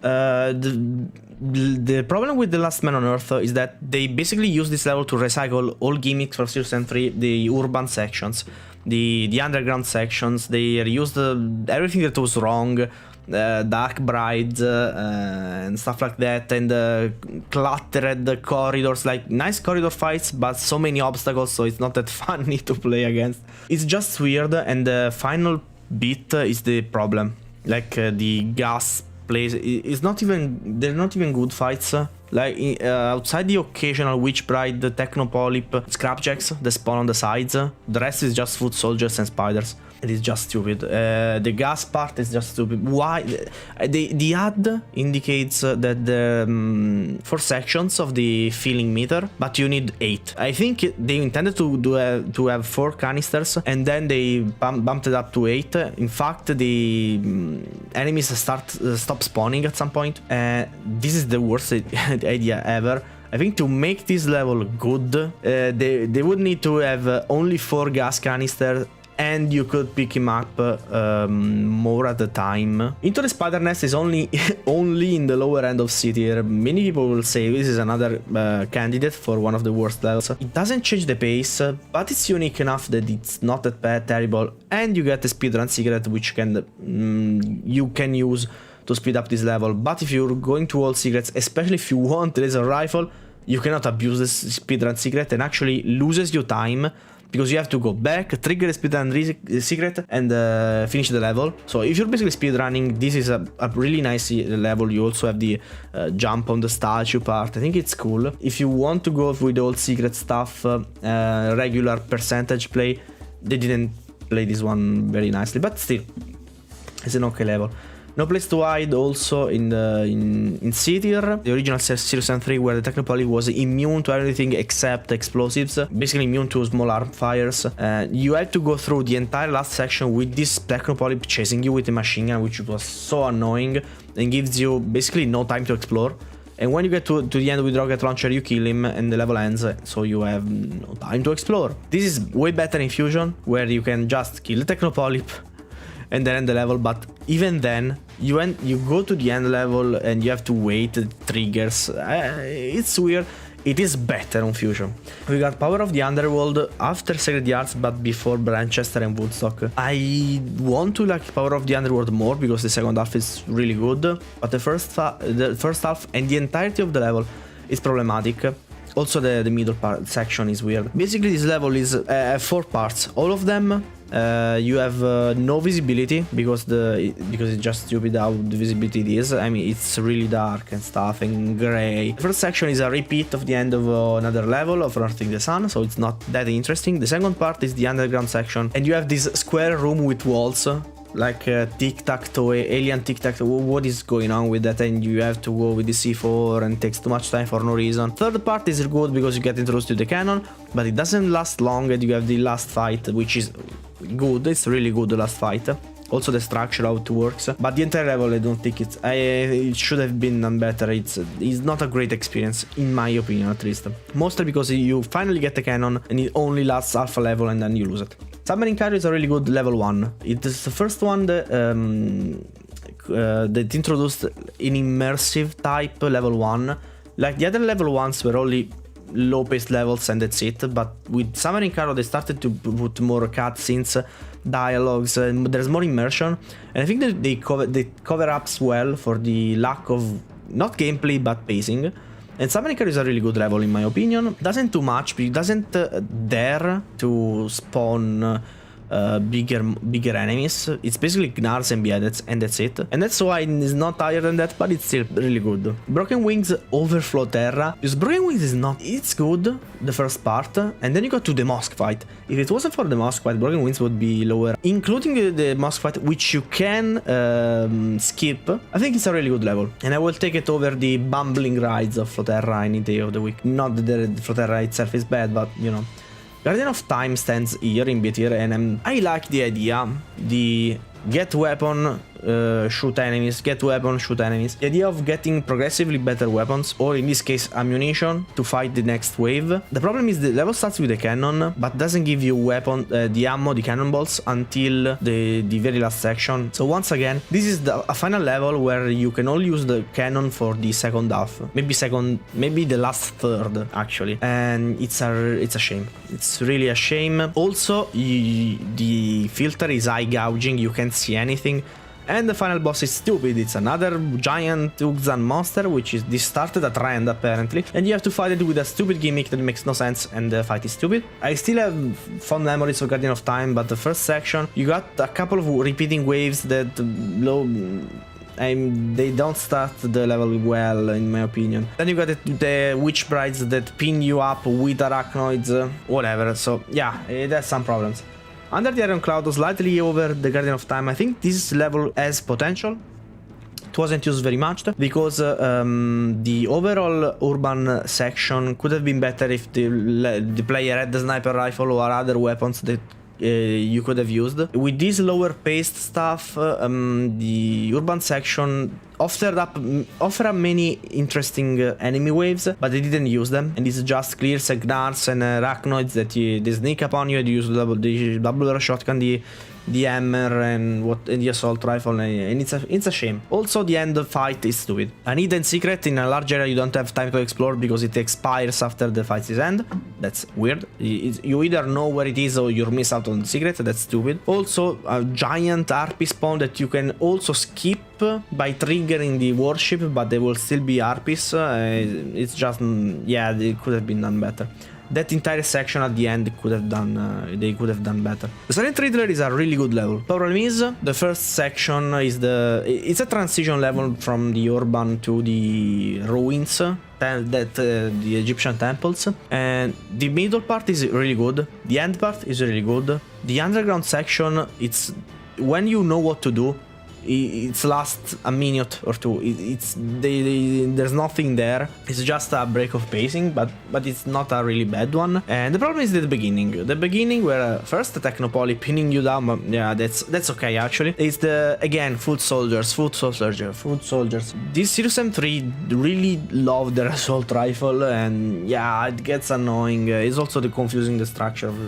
Speaker 1: The problem with The Last Man on Earth is that they basically use this level to recycle all gimmicks for Serious Sam 3, the urban sections, the underground sections. They reused everything that was wrong, dark brides and stuff like that, and cluttered corridors, like nice corridor fights, but so many obstacles, so it's not that funny to play against. It's just weird, and the final bit is the problem. Like the gas plays is not even, they're not even good fights. Like outside the occasional witch bride, the technopolyp, scrapjacks that spawn on the sides, the rest is just foot soldiers and spiders. It is just stupid. The gas part is just stupid. Why? The ad indicates that the 4 sections of the filling meter, but you need 8. I think they intended to have 4 canisters, and then they bumped it up to 8. In fact, the enemies stop spawning at some point. This is the worst idea ever. I think to make this level good, they would need to have only 4 gas canisters, and you could pick him up more at the time. Into the Spider Nest is only in the lower end of C tier. Many people will say this is another candidate for one of the worst levels. It doesn't change the pace, but it's unique enough that it's not that bad, terrible, and you get the speedrun secret, which you can use to speed up this level. But if you're going to all secrets, especially if you want the laser rifle, you cannot abuse this speedrun secret, and actually loses you time, because you have to go back, trigger the speedrun secret, and finish the level. So if you're basically speedrunning, this is a really nice level. You also have the jump on the statue part. I think it's cool. If you want to go with all secret stuff, regular percentage play, they didn't play this one very nicely, but still, it's an okay level. No place to hide also in C tier, the original Serious Sam 3, where the Technopoly was immune to everything except explosives, basically immune to small arm fires. You had to go through the entire last section with this Technopoly chasing you with a machine gun, which was so annoying and gives you basically no time to explore. And when you get to the end with rocket launcher, you kill him and the level ends, so you have no time to explore. This is way better in Fusion, where you can just kill the Technopolyp and then end the level, but even then, you go to the end level and you have to wait the triggers. It's weird. It is better on Fusion. We got Power of the Underworld after Sacred Yards, but before Branchester and Woodstock. I want to like Power of the Underworld more because the second half is really good, but the first half and the entirety of the level is problematic. Also, the middle section is weird. Basically, this level is 4 parts. All of them, you have no visibility because it's just stupid how the visibility is. I mean, it's really dark and stuff and gray. The first section is a repeat of the end of another level of Unearthing the Sun, so it's not that interesting. The second part is the underground section, and you have this square room with walls, like tic-tac-toe, alien tic-tac-toe. What is going on with that? And you have to go with the C4 and takes too much time for no reason. Third part is good because you get introduced to the cannon, but it doesn't last long, and you have the last fight, which is good. It's really good, the last fight. Also the structure, how it works, but the entire level, I don't think it should have been done better. It's not a great experience, in my opinion, at least. Mostly because you finally get the cannon and it only lasts half a level and then you lose it. Submarine Carrier is a really good level 1. It is the first one that introduced an immersive type level 1. Like the other level 1s were only low-paced levels and that's it, but with Submarine Carrier they started to put more cutscenes, dialogues, and there's more immersion, and I think that they cover up well for the lack of not gameplay but pacing. And Summoning is a really good level in my opinion. Doesn't do much, but it doesn't dare to spawn bigger enemies. It's basically Gnars and Beheadeds, and that's it. And that's why it's not higher than that, but it's still really good. Broken Wings overflow Terra, because Broken Wings is not... It's good, the first part, and then you got to the mosque fight. If it wasn't for the mosque fight, Broken Wings would be lower. Including the mosque fight, which you can skip, I think it's a really good level. And I will take it over the bumbling rides of Floterra any day of the week. Not that the Floterra itself is bad, but, you know. Guardian of Time stands here in B tier, and I like the idea, the get weapon, shoot enemies, get weapon, shoot enemies. The idea of getting progressively better weapons, or in this case ammunition, to fight the next wave. The problem is the level starts with a cannon, but doesn't give you weapon, the ammo, the cannonballs, until the very last section. So once again, this is a final level where you can all use the cannon for the second half, maybe the last third actually, and it's a shame. It's really a shame. Also, the filter is eye gouging, you can't see anything. And the final boss is stupid. It's another giant Uxan monster, which is this started a trend apparently, and you have to fight it with a stupid gimmick that makes no sense, and the fight is stupid. I still have fond memories of Guardian of Time, but the first section, you got a couple of repeating waves that they don't start the level well, in my opinion. Then you got the witch brides that pin you up with arachnoids, whatever. So yeah, it has some problems. Under the Iron Cloud, slightly over the Guardian of Time, I think this level has potential. It wasn't used very much because the overall urban section could have been better if the player had the sniper rifle or other weapons that you could have used. With this lower paced stuff, the urban section offered up many interesting enemy waves, but they didn't use them, and it's just clear Gnars and arachnoids that they sneak upon you, and you use the double barrel shotgun, the hammer, and the assault rifle, and it's a shame. Also, the end fight is stupid. An hidden secret in a large area you don't have time to explore because it expires after the fight is end. That's weird. You either know where it is or you miss out on the secret. That's stupid. Also, a giant RP spawn that you can also skip by triggering the warship, but they will still be RPs. It's just, yeah, it could have been done better. That entire section at the end they could have done better. The Silent Riddler is a really good level. Problem is, the first section is it's a transition level from the urban to the ruins, the Egyptian temples, and the middle part is really good. The end part is really good. The underground section, it's when you know what to do. It's lasts a minute or two. There's nothing there. It's just a break of pacing, but it's not a really bad one. And the problem is the beginning where first the Technopoly pinning you down, but yeah, that's okay actually. It's again foot soldiers. This Serious M3 really love their assault rifle, and yeah, it gets annoying. It's also confusing the structure of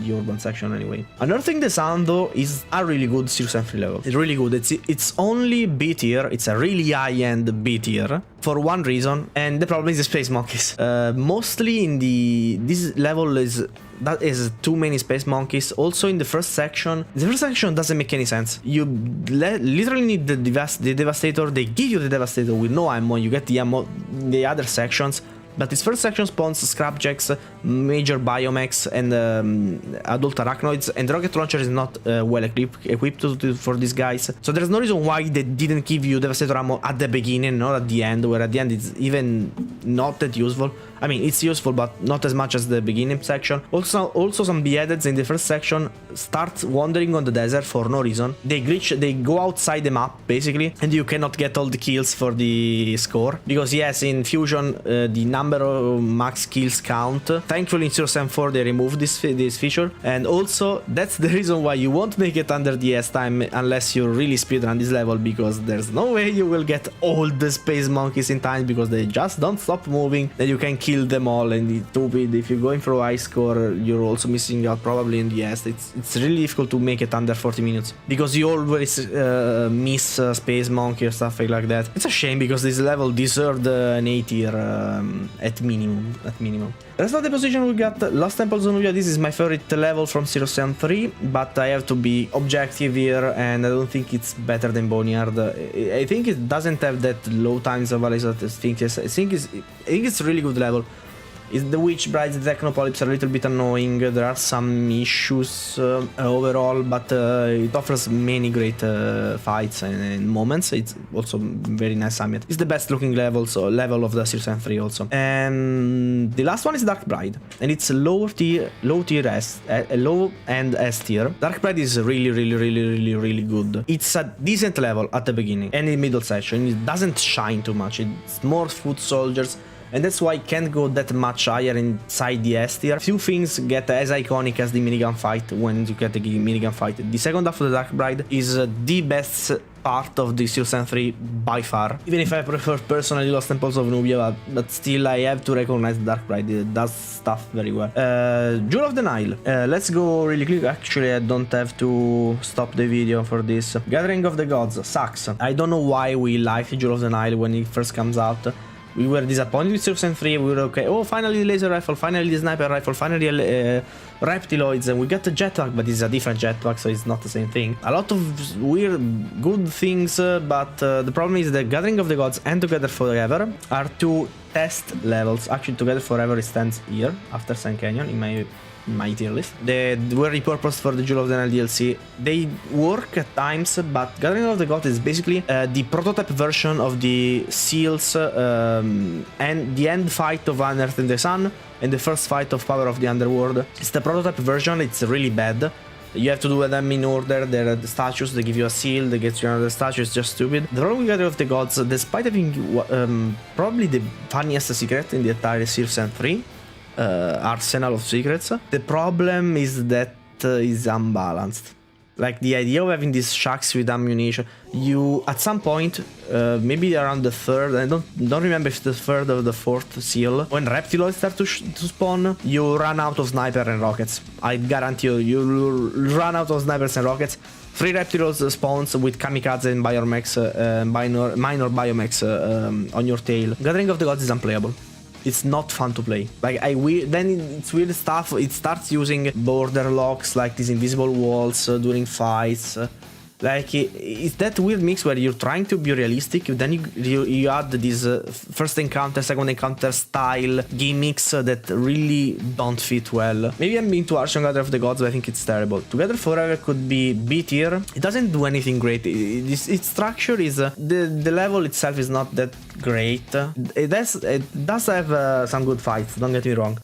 Speaker 1: the urban section anyway. Another thing, the sound though is a really good Serious M3 level. It's really good. It's only B tier. It's a really high-end B tier for one reason, and the problem is the space monkeys. Mostly in this level is too many space monkeys. Also in the first section doesn't make any sense. You literally need the Devastator. They give you the Devastator with no ammo. You get the ammo in the other sections. But this first section spawns Scrapjacks, major Biomex, and adult arachnoids, and the rocket launcher is not well equipped for these guys. So there's no reason why they didn't give you Devastator ammo at the beginning, not at the end, where at the end it's even not that useful. I mean, it's useful, but not as much as the beginning section. Also some beheadeds in the first section start wandering on the desert for no reason. They glitch, they go outside the map, basically, and you cannot get all the kills for the score. Because yes, in Fusion, the number of max kills count. Thankfully in SeriousAmaro they removed this feature. And also, that's the reason why you won't make it under the S time unless you really speedrun this level, because there's no way you will get all the space monkeys in time, because they just don't stop moving, then you can kill them all, and it's stupid. If you're going for a high score, you're also missing out probably in the S. It's really difficult to make it under 40 minutes, because you always miss space monkey or stuff like that. It's a shame, because this level deserved an A tier at minimum. Rest of the position we got Lost Temples of Nubia. This is my favorite level from Sam 3, but I have to be objective here, and I don't think it's better than Boneyard. I think it doesn't have that low times of valleys that I think it's a really good level. The Witch Brides, the Technopolyps are a little bit annoying, there are some issues overall, but it offers many great fights and moments. It's also very nice summit. It's the best looking level of the Sam 3 also. And the last one is Dark Bride, and it's low and S tier. Dark Bride is really good. It's a decent level at the beginning and in middle section. It doesn't shine too much, it's more foot soldiers, and that's why it can't go that much higher inside the S tier. Few things get as iconic as the minigun fight when you get the minigun fight. The second half of the Dark Bride is the best part of the Sam 3 by far. Even if I prefer personally Lost Temples of Nubia, but still I have to recognize the Dark Bride. It does stuff very well. Jewel of the Nile. Let's go really quick. Actually, I don't have to stop the video for this. Gathering of the Gods sucks. I don't know why we liked Jewel of the Nile when it first comes out. We were disappointed with Sam 3, we were okay, oh finally the laser rifle, finally the sniper rifle, finally reptiloids, and we got the jetpack, but it's a different jetpack, so it's not the same thing. A lot of weird, good things, but the problem is that Gathering of the Gods and Together Forever are two test levels. Actually, Together Forever stands here, after Sand Canyon, in my tier list. They were repurposed for the Jewel of the Nile DLC. They work at times, but Gathering of the Gods is basically the prototype version of the Seals and the end fight of Unearth in the Sun and the first fight of Power of the Underworld. It's the prototype version, it's really bad. You have to do them in order. There are the statues, they give you a seal, they get you another statue, it's just stupid. The problem with Gathering of the Gods, despite having probably the funniest secret in the entire Sam 3, arsenal of secrets, the problem is that is unbalanced. Like the idea of having these shacks with ammunition, you at some point, maybe around the third, I don't remember if it's the third or the fourth seal, when reptiloids start to spawn, you run out of sniper and rockets. I guarantee you run out of snipers and rockets. 3 reptiles spawns with kamikaze and biomechs, minor biomechs on your tail. Gathering of the Gods is unplayable. It's not fun to play. Like then it's weird stuff. It starts using border locks, like these invisible walls during fights. Like it's that weird mix where you're trying to be realistic, then you add these first encounter, second encounter style gimmicks that really don't fit well. Maybe I'm being too harsh on Gathering of the Gods, but I think it's terrible. Together Forever could be B tier. It doesn't do anything great. Its structure is the level itself is not that great. It does have some good fights, don't get me wrong,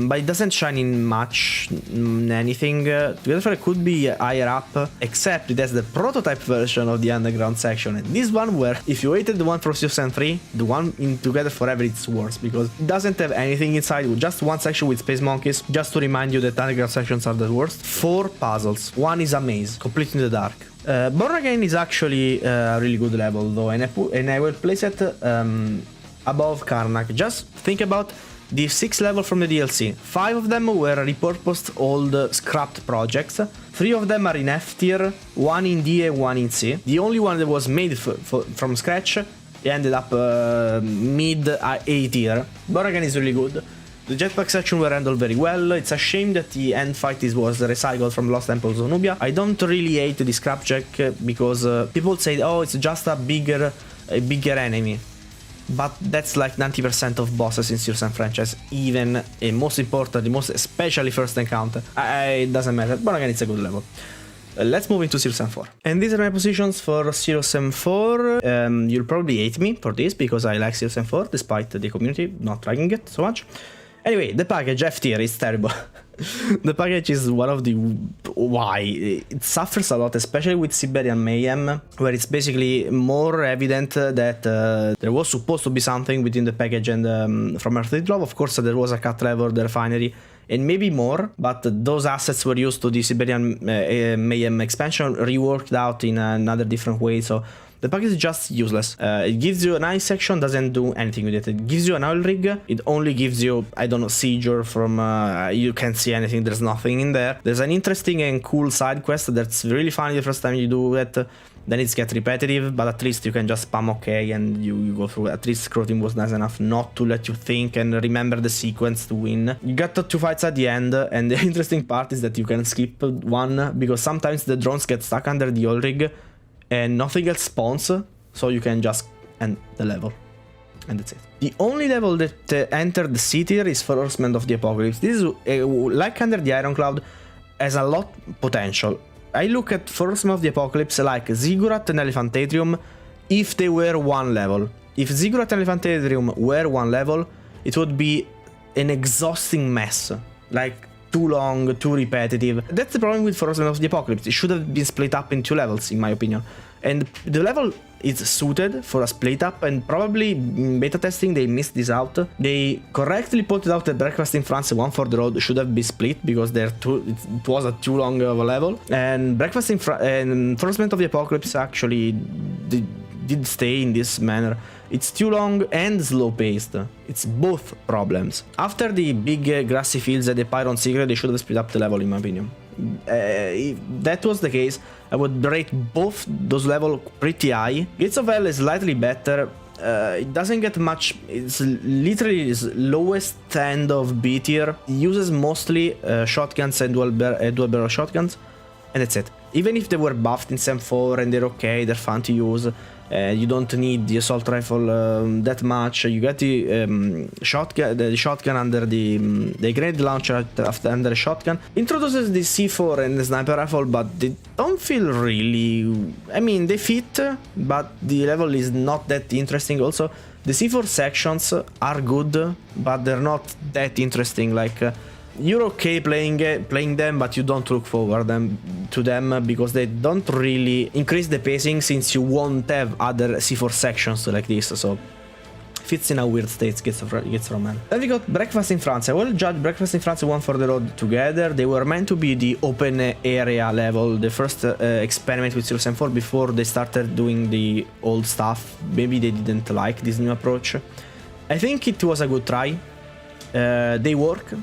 Speaker 1: but it doesn't shine in much anything. Together Forever could be higher up, except it has the prototype version of the underground section, and this one, where if you hated the one from Sam 3, the one in Together Forever it's worse, because it doesn't have anything inside, just one section with space monkeys, just to remind you that underground sections are the worst. 4 puzzles, one is a maze, complete in the dark. Born Again is actually a really good level though, and I will place it above Karnak. Just think about the 6 levels from the DLC. 5 of them were repurposed old scrapped projects. 3 of them are in F tier, 1 in D and 1 in C. The only one that was made from scratch ended up mid A tier. Born Again is really good. The jetpack section were handled very well. It's a shame that the end fight was recycled from Lost Temples of Nubia. I don't really hate the scrapjack because people say, oh, it's just a bigger enemy. But that's like 90% of bosses in Sam franchise, even most importantly, especially first encounter. It doesn't matter, but again, it's a good level. Let's move into Sam 4. And these are my positions for Sam 4. You'll probably hate me for this because I like Sam 4, despite the community not liking it so much. Anyway, the package F tier is terrible. The package is one of the why it suffers a lot, especially with Siberian Mayhem, where it's basically more evident that there was supposed to be something within the package and from Earthly Drop. Of course, there was a cut lever, the refinery, and maybe more, but those assets were used to the Siberian Mayhem expansion, reworked out in another different way, so The pack is just useless. It gives you an ice section, doesn't do anything with it. It gives you an oil rig, it only gives you, I don't know, seizure from, you can't see anything, there's nothing in there. There's an interesting and cool side quest that's really funny the first time you do it. Then it's get repetitive, but at least you can just spam OK and you go through. At least Scrotum was nice enough not to let you think and remember the sequence to win. You got the 2 fights at the end, and the interesting part is that you can skip one, because sometimes the drones get stuck under the oil rig and nothing else spawns, so you can just end the level. And that's it. The only level that entered the C tier is for Horsemen of the Apocalypse. This is, like Under the Iron Cloud, has a lot potential. I look at Horsemen of the Apocalypse like Ziggurat and Elephantatrium if they were one level. If Ziggurat and Elephantatrium were one level, it would be an exhausting mess. Like, too long, too repetitive. That's the problem with Horsemen of the Apocalypse. It should have been split up in 2 levels, in my opinion. And the level is suited for a split up, and probably in beta testing they missed this out. They correctly pointed out that Breakfast in France and One for the Road should have been split because it was a too long of a level. And Breakfast in France and Horsemen of the Apocalypse actually did stay in this manner. It's too long and slow paced. It's both problems. After the big grassy fields at the Pyron Secret, they should have split up the level, in my opinion. If that was the case, I would rate both those levels pretty high. Gates of Hell is slightly better. It doesn't get much. It's literally its lowest end of B tier. It uses mostly shotguns and dual barrel shotguns, and that's it. Even if they were buffed in SEM 4 and they're okay, they're fun to use. You don't need the assault rifle that much. You get the shotgun under the grenade launcher under the shotgun. Introduces the C4 and the sniper rifle, but they don't feel really. I mean, they fit, but the level is not that interesting. Also, the C4 sections are good, but they're not that interesting. Like, you're okay playing them, but you don't look forward to them because they don't really increase the pacing, since you won't have other C4 sections like this. So fits in a weird state, gets from man. Then we got Breakfast in France. I will judge Breakfast in France and One for the Road together. They were meant to be the open area level, the first experiment with Serious M4 before they started doing the old stuff. Maybe they didn't like this new approach. I think it was a good try. They work.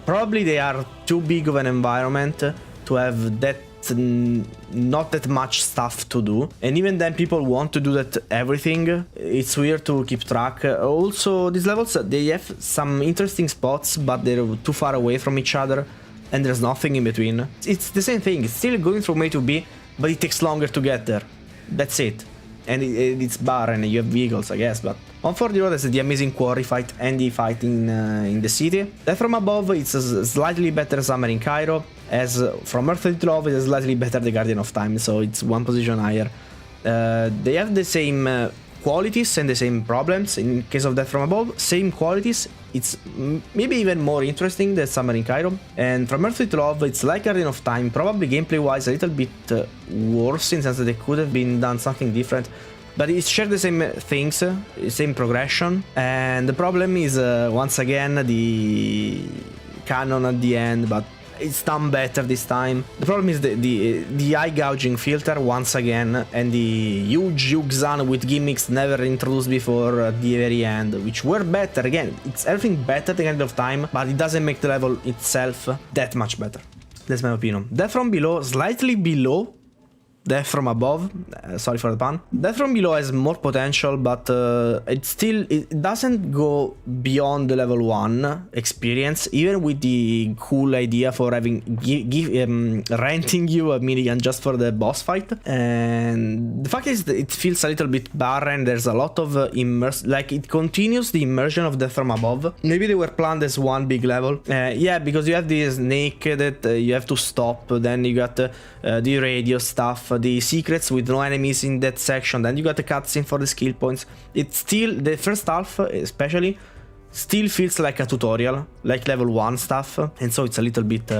Speaker 1: Probably they are too big of an environment to have that not that much stuff to do, and even then people want to do that everything. It's weird to keep track. Also, these levels, they have some interesting spots, but they're too far away from each other and there's nothing in between. It's the same thing, it's still going from A to B, but it takes longer to get there. That's it. And it's barren, you have vehicles, I guess, but One for the Road has the amazing quarry fight and the fight in the city. Death from Above, it's a slightly better Summer in Cairo, as From Earth to Love is slightly better The Guardian of Time, so it's one position higher. They have the same qualities and the same problems. In case of Death from Above, same qualities, it's maybe even more interesting than Summer in Cairo. And From Earth to Love, it's like Guardian of Time, probably gameplay wise a little bit worse, in the sense that they could have been done something different. But it shares the same things, same progression, and the problem is once again the canon at the end, but it's done better this time. The problem is the eye gouging filter once again, and the huge Yuxan with gimmicks never introduced before at the very end, which were better. Again, it's everything better at the end of time, but it doesn't make the level itself that much better. That's my opinion. Death from Below, slightly below Death from Above, sorry for the pun. Death from Below has more potential, but it doesn't go beyond the level 1 experience, even with the cool idea for having renting you a minigun just for the boss fight. And the fact is that it feels a little bit barren. There's a lot of like it continues the immersion of Death from Above. Maybe they were planned as one big level. Yeah, because you have the snake that you have to stop, then you got the radio stuff, the secrets with no enemies in that section, then you got the cutscene for the skill points. It's still, the first half especially, still feels like a tutorial, like level 1 stuff, and so it's a little bit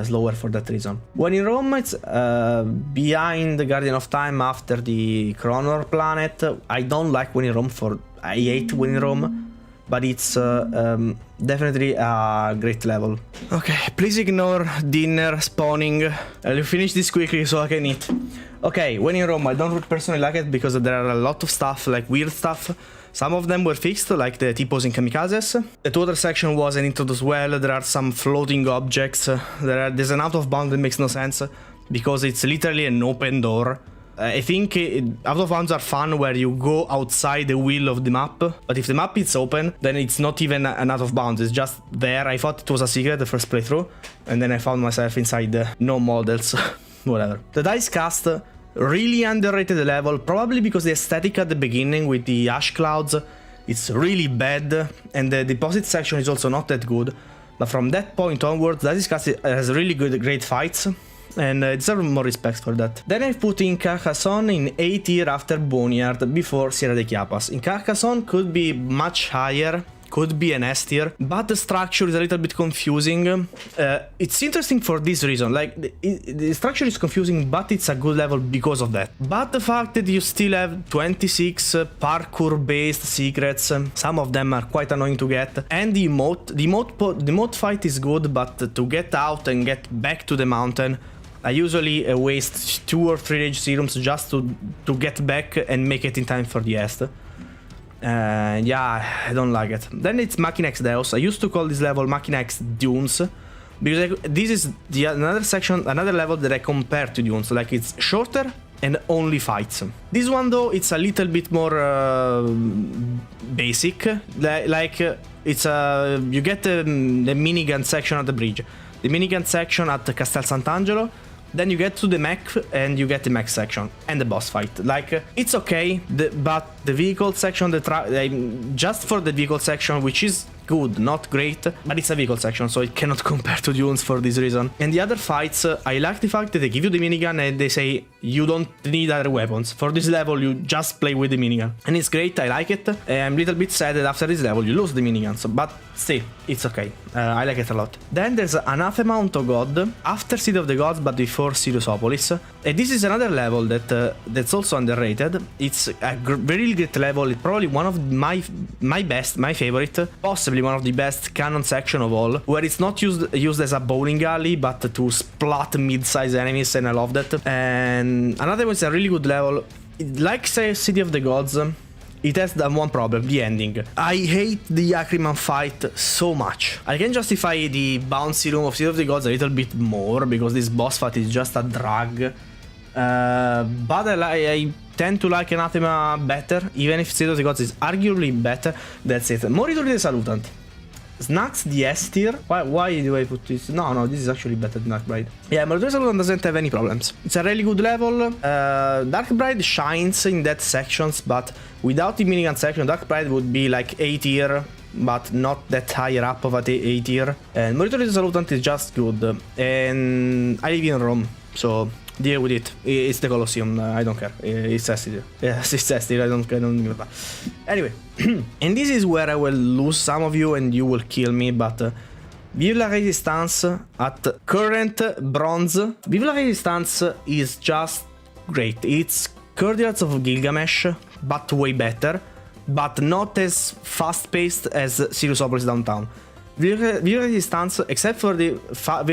Speaker 1: slower for that reason. When in Rome, it's behind the Guardian of Time after the Chronor planet. I don't like When in Rome I hate When in Rome. but it's definitely a great level. Okay, please ignore dinner spawning. I'll finish this quickly so I can eat. Okay, when in Rome, I don't personally like it because there are a lot of stuff, like weird stuff. Some of them were fixed, like the T-posing kamikazes. The Twitter section was edited as well. There are some floating objects. There's an out of bounds that makes no sense because it's literally an open door. I think out of bounds are fun where you go outside the wheel of the map, but if the map is open, then it's not even an out of bounds, it's just there. I thought it was a secret the first playthrough, and then I found myself inside the no models, whatever. The dice cast, really underrated level, probably because the aesthetic at the beginning with the ash clouds, it's really bad, and the deposit section is also not that good, but from that point onwards, the dice cast has really great fights, and deserve more respect for that. Then I put in Carcassonne in A tier after Boneyard before Sierra de Chiapas. In Carcassonne could be much higher, could be an S tier, but the structure is a little bit confusing. It's interesting for this reason, like the structure is confusing, but it's a good level because of that. But the fact that you still have 26 parkour based secrets, some of them are quite annoying to get, and the emote fight is good, but to get out and get back to the mountain, I usually waste 2 or 3 rage serums just to get back and make it in time for the est. Yeah, I don't like it. Then it's Machina X Deus. I used to call this level Machina X Dunes, because this is another level that I compare to Dunes. Like, it's shorter and only fights. This one though, it's a little bit more basic. Like it's you get the minigun section at the bridge, the minigun section at Castel Sant'Angelo. Then you get to the mech and you get the mech section and the boss fight. Like, it's okay, but the vehicle section, just for the vehicle section, which is good, not great, but it's a vehicle section, so it cannot compare to Dunes for this reason. And the other fights, I like the fact that they give you the minigun and they say you don't need other weapons. For this level, you just play with the minigun. And it's great, I like it. I'm a little bit sad that after this level you lose the minigun, but still, it's okay. I like it a lot. Then there's Anathema unto God, after City of the Gods, but before Seriousopolis. And this is another level that's also underrated. It's a very great level. It's probably one of my favorite, possibly one of the best canon section of all, where it's not used as a bowling alley, but to splat mid-size enemies, and I love that. And another one is a really good level. Like, say, City of the Gods, it has one problem, the ending. I hate the Acriman fight so much. I can justify the bouncy room of City of the Gods a little bit more, because this boss fight is just a drag. But I tend to like Anathema better, even if City of the Gods is arguably better. That's it. Moritori the Salutant. Snacks the S tier. Why do I put this? No, this is actually better than Dark Bride. Yeah, Moritori the Salutant doesn't have any problems. It's a really good level. Dark Bride shines in that sections, but without the minigun section, Dark Bride would be like A tier, but not that higher up of A tier. And Moritori the Salutant is just good. And I live in Rome, so deal with it. It's the Colosseum. I don't care. It's S tier. Yes, it's S tier. I don't give a. Anyway, and this is where I will lose some of you and you will kill me. But Vive la Resistance at current bronze. Vive la Resistance is just great. It's Courtyards of Gilgamesh, but way better, but not as fast-paced as Seriousopolis Downtown. Vive la Resistance, except for the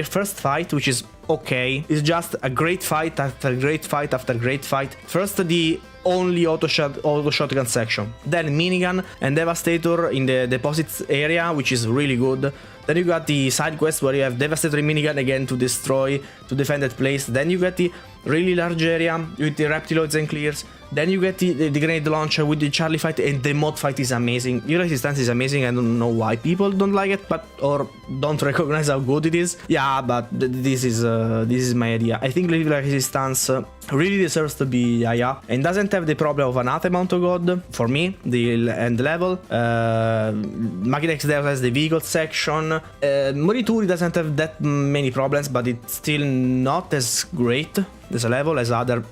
Speaker 1: first fight, which is okay, is just a great fight after great fight after great fight. First, the only auto shotgun section, then minigun and Devastator in the deposits area, which is really good. Then you got the side quest where you have Devastator and minigun again to defend that place. Then you get the really large area with the Reptiloids and Clears. Then you get the grenade launcher with the Charlie fight, and the mod fight is amazing. Vive la Resistance is amazing. I don't know why people don't like it, or don't recognize how good it is. Yeah, but this is my idea. I think Vive la Resistance really deserves to be higher and doesn't have the problem of Anathema unto God for me, the end level. Machina X Deus has the vehicle section. Morituri doesn't have that many problems, but it's still not as great as a level as other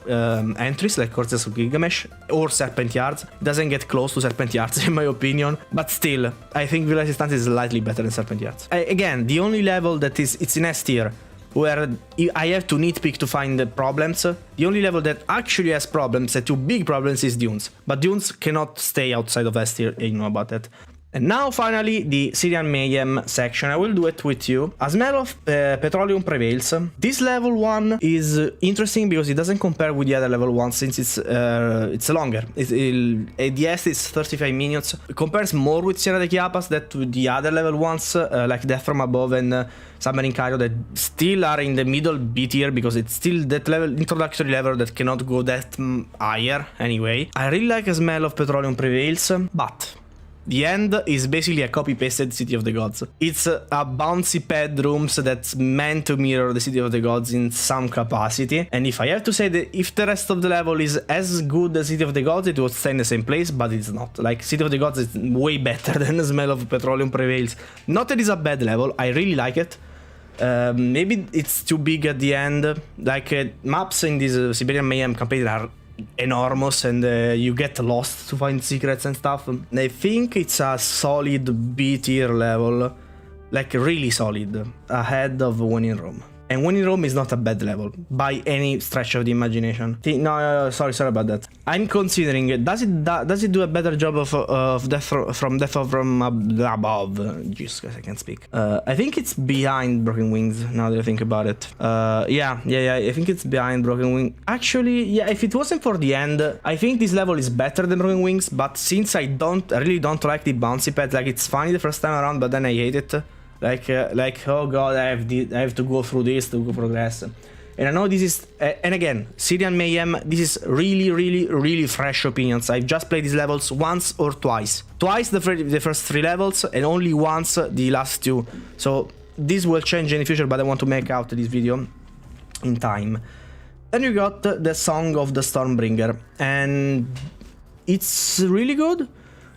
Speaker 1: entries like Courtyards of Gilgamesh or Serpent Yards. It doesn't get close to Serpent Yards in my opinion, but still, I think Vive la Resistance is slightly better than Serpent Yards. Again, the only level that it's in S tier where I have to nitpick to find the problems. The only level that actually has problems, the two big problems, is Dunes. But Dunes cannot stay outside of S tier, you know about that. And now finally the Syrian Mayhem section. I will do it with you. A smell of petroleum prevails. This level 1 is interesting because it doesn't compare with the other level 1 since it's longer. At the end it's 35 minutes. It compares more with Sierra de Chiapas than to the other level 1s like Death from Above and Submarine Cairo that still are in the middle B tier because it's still that level, introductory level that cannot go that higher anyway. I really like a smell of petroleum prevails, but the end is basically a copy-pasted City of the Gods. It's a bouncy pad rooms that's meant to mirror the City of the Gods in some capacity. And if I have to say that if the rest of the level is as good as City of the Gods, it would stay in the same place, but it's not. Like, City of the Gods is way better than the Smell of Petroleum Prevails. Not that it's a bad level, I really like it. Maybe it's too big at the end. Like, maps in this Siberian Mayhem campaign are enormous and you get lost to find secrets and stuff. I think it's a solid B tier level, like really solid, ahead of One in Rome. And One in Rome is not a bad level by any stretch of the imagination. No, sorry about that. I'm considering, does it do a better job of Death from Above? Jeez, I can't speak. I think it's behind Broken Wings now that I think about it. Yeah, I think it's behind Broken Wings. Actually, yeah, if it wasn't for the end, I think this level is better than Broken Wings, but since I really don't like the bouncy pad, like it's funny the first time around, but then I hate it. Like oh god, I have to go through this to progress. And I know this is, and again, Syrian Mayhem, this is really fresh opinions. I've just played these levels once or twice. Twice the first 3 levels and only once the last 2. So this will change in the future, but I want to make out this video in time. Then you got the Song of the Stormbringer, and it's really good.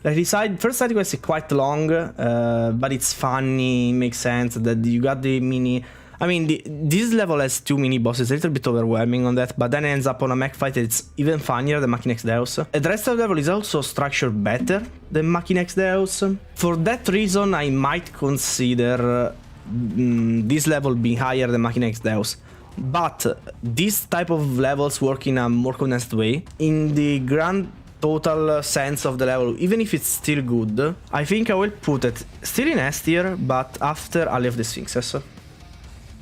Speaker 1: Like the first side quest is quite long, but it's funny, makes sense that you got the mini... I mean, this level has 2 mini bosses, a little bit overwhelming on that, but then ends up on a mech fight that's even funnier than Machinex Deus. The rest of the level is also structured better than Machinex Deus. For that reason, I might consider this level being higher than Machinex Deus. But this type of levels work in a more condensed way. In the grand total sense of the level, even if it's still good, I think I will put it still in S tier, but after Alley of the Sphinxes.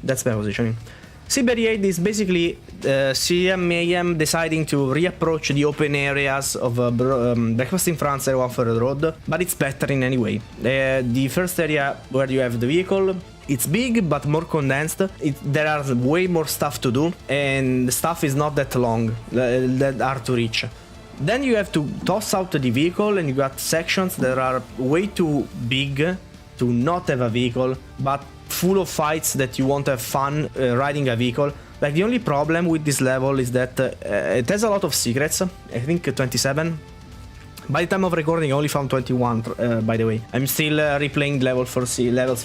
Speaker 1: That's my positioning. Siberiade is basically Syrian Mayhem deciding to reapproach the open areas of Breakfast in France and One for the Road, but it's better in any way. The first area where you have the vehicle, it's big but more condensed. There are way more stuff to do, and the stuff is not that long, that hard to reach. Then you have to toss out the vehicle, and you got sections that are way too big to not have a vehicle, but full of fights that you won't have fun riding a vehicle. Like, the only problem with this level is that it has a lot of secrets, I think 27. By the time of recording I only found 21, by the way. I'm still replaying levels for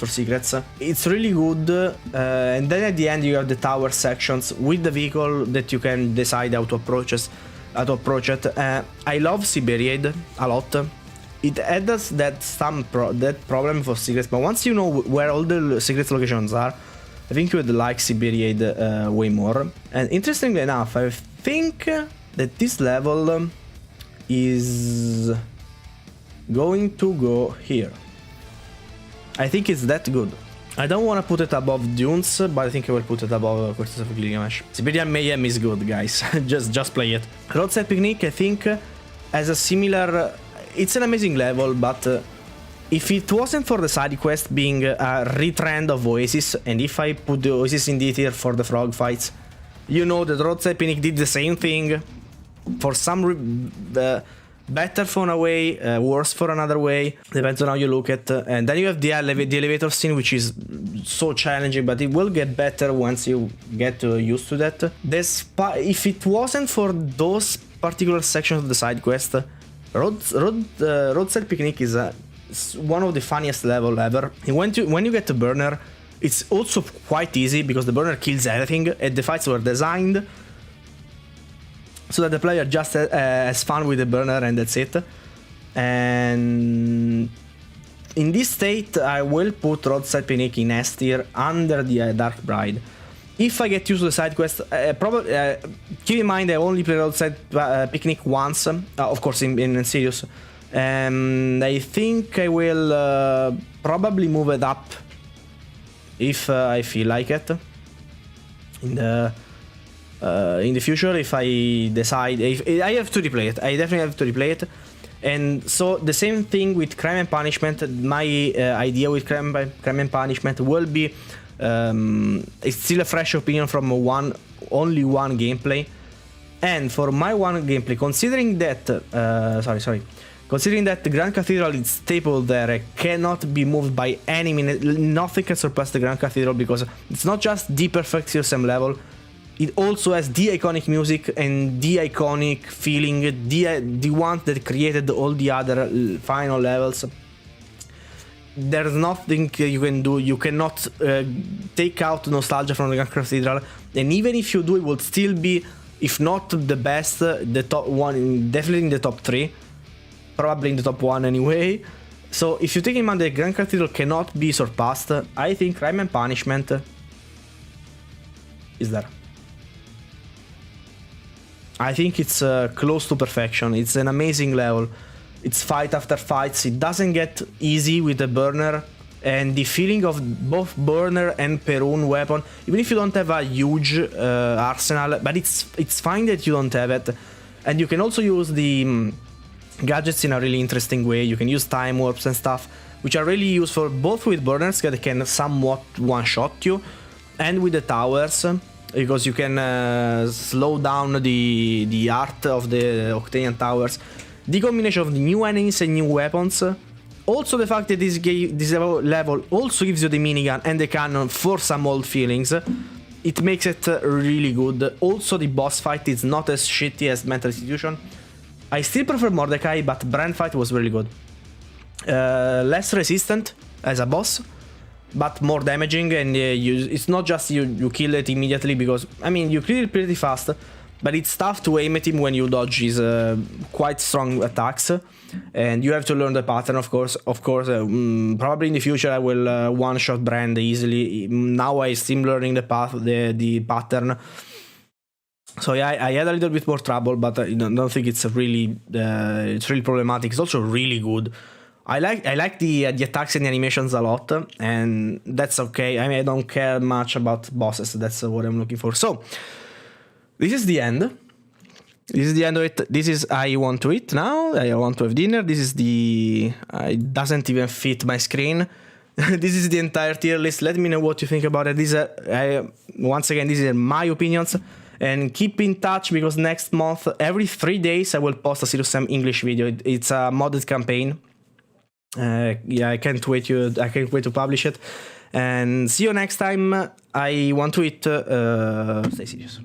Speaker 1: secrets. It's really good, and then at the end you have the tower sections with the vehicle that you can decide how to approach it. I love Siberiade a lot. It adds that problem for secrets, but once you know where all the secret locations are, I think you would like Siberiade way more. And interestingly enough, I think that this level is going to go here. I think it's that good. I don't want to put it above Dunes, but I think I will put it above Quarters of Gilgamesh. Siberian Mayhem is good, guys. just play it. Roadside Picnic, I think, has a similar... It's an amazing level, but if it wasn't for the side quest being a retrend of Oasis, and if I put the Oasis in D tier for the frog fights, you know that Roadside Picnic did the same thing for some better for a way, worse for another way, depends on how you look at. And then you have the elevator scene, which is so challenging, but it will get better once you get used to that. If it wasn't for those particular sections of the side quest, Roadside Picnic is one of the funniest level ever. And when you get to Burner, it's also quite easy because the Burner kills everything, and the fights were designed so that the player just has fun with the Burner, and that's it. And in this state, I will put Roadside Picnic in S tier under the Dark Bride. If I get used to the side quest, probably keep in mind I only played Roadside Picnic once, of course in Serious. and I think I will probably move it up if I feel like it in the future. If I decide, if I have to replay it, I definitely have to replay it. And so the same thing with Crime and Punishment. My idea with Crime and Punishment will be, it's still a fresh opinion from only one gameplay. And for my one gameplay, considering that, considering that the Grand Cathedral is staple there, cannot be moved by any minute, nothing can surpass the Grand Cathedral, because it's not just the perfect SeriousAm level, it also has the iconic music and the iconic feeling, the one that created all the other final levels. There's nothing you can do. You cannot take out nostalgia from the Grand Cathedral, and even if you do, it will still be, if not the best, the top one, definitely in the top 3, probably in the top 1 anyway. So if you take in mind that Grand Cathedral cannot be surpassed, I think Crime and Punishment is there. I think it's close to perfection. It's an amazing level. It's fight after fights. It doesn't get easy with the burner, and the feeling of both burner and Perun weapon, even if you don't have a huge arsenal, but it's fine that you don't have it. And you can also use the gadgets in a really interesting way. You can use time warps and stuff, which are really useful both with burners that can somewhat one-shot you, and with the towers, because you can slow down the art of the Octanian towers. The combination of the new enemies and new weapons. Also the fact that this level also gives you the minigun and the cannon for some old feelings. It makes it really good. Also the boss fight is not as shitty as Mental Institution. I still prefer Mordecai, but Brand fight was really good. Less resistant as a boss, but more damaging, and it's not just you kill it immediately, because, I mean, you kill it pretty fast, but it's tough to aim at him when you dodge his quite strong attacks, and you have to learn the pattern, of course. Probably in the future I will one-shot Brand easily. Now I'm still learning the pattern. So yeah, I had a little bit more trouble, but I don't think it's really problematic. It's also really good. I like the attacks and the animations a lot, and that's okay. I mean, I don't care much about bosses. That's what I'm looking for. So this is the end. This is the end of it. This is I want to eat now. I want to have dinner. This is the... it doesn't even fit my screen. This is the entire tier list. Let me know what you think about it. Once again, these are my opinions. And keep in touch, because next month, every 3 days, I will post a SeriousAm English video. It's a modded campaign. Yeah, I can't wait to publish it. And see you next time. I want to eat. Stay serious.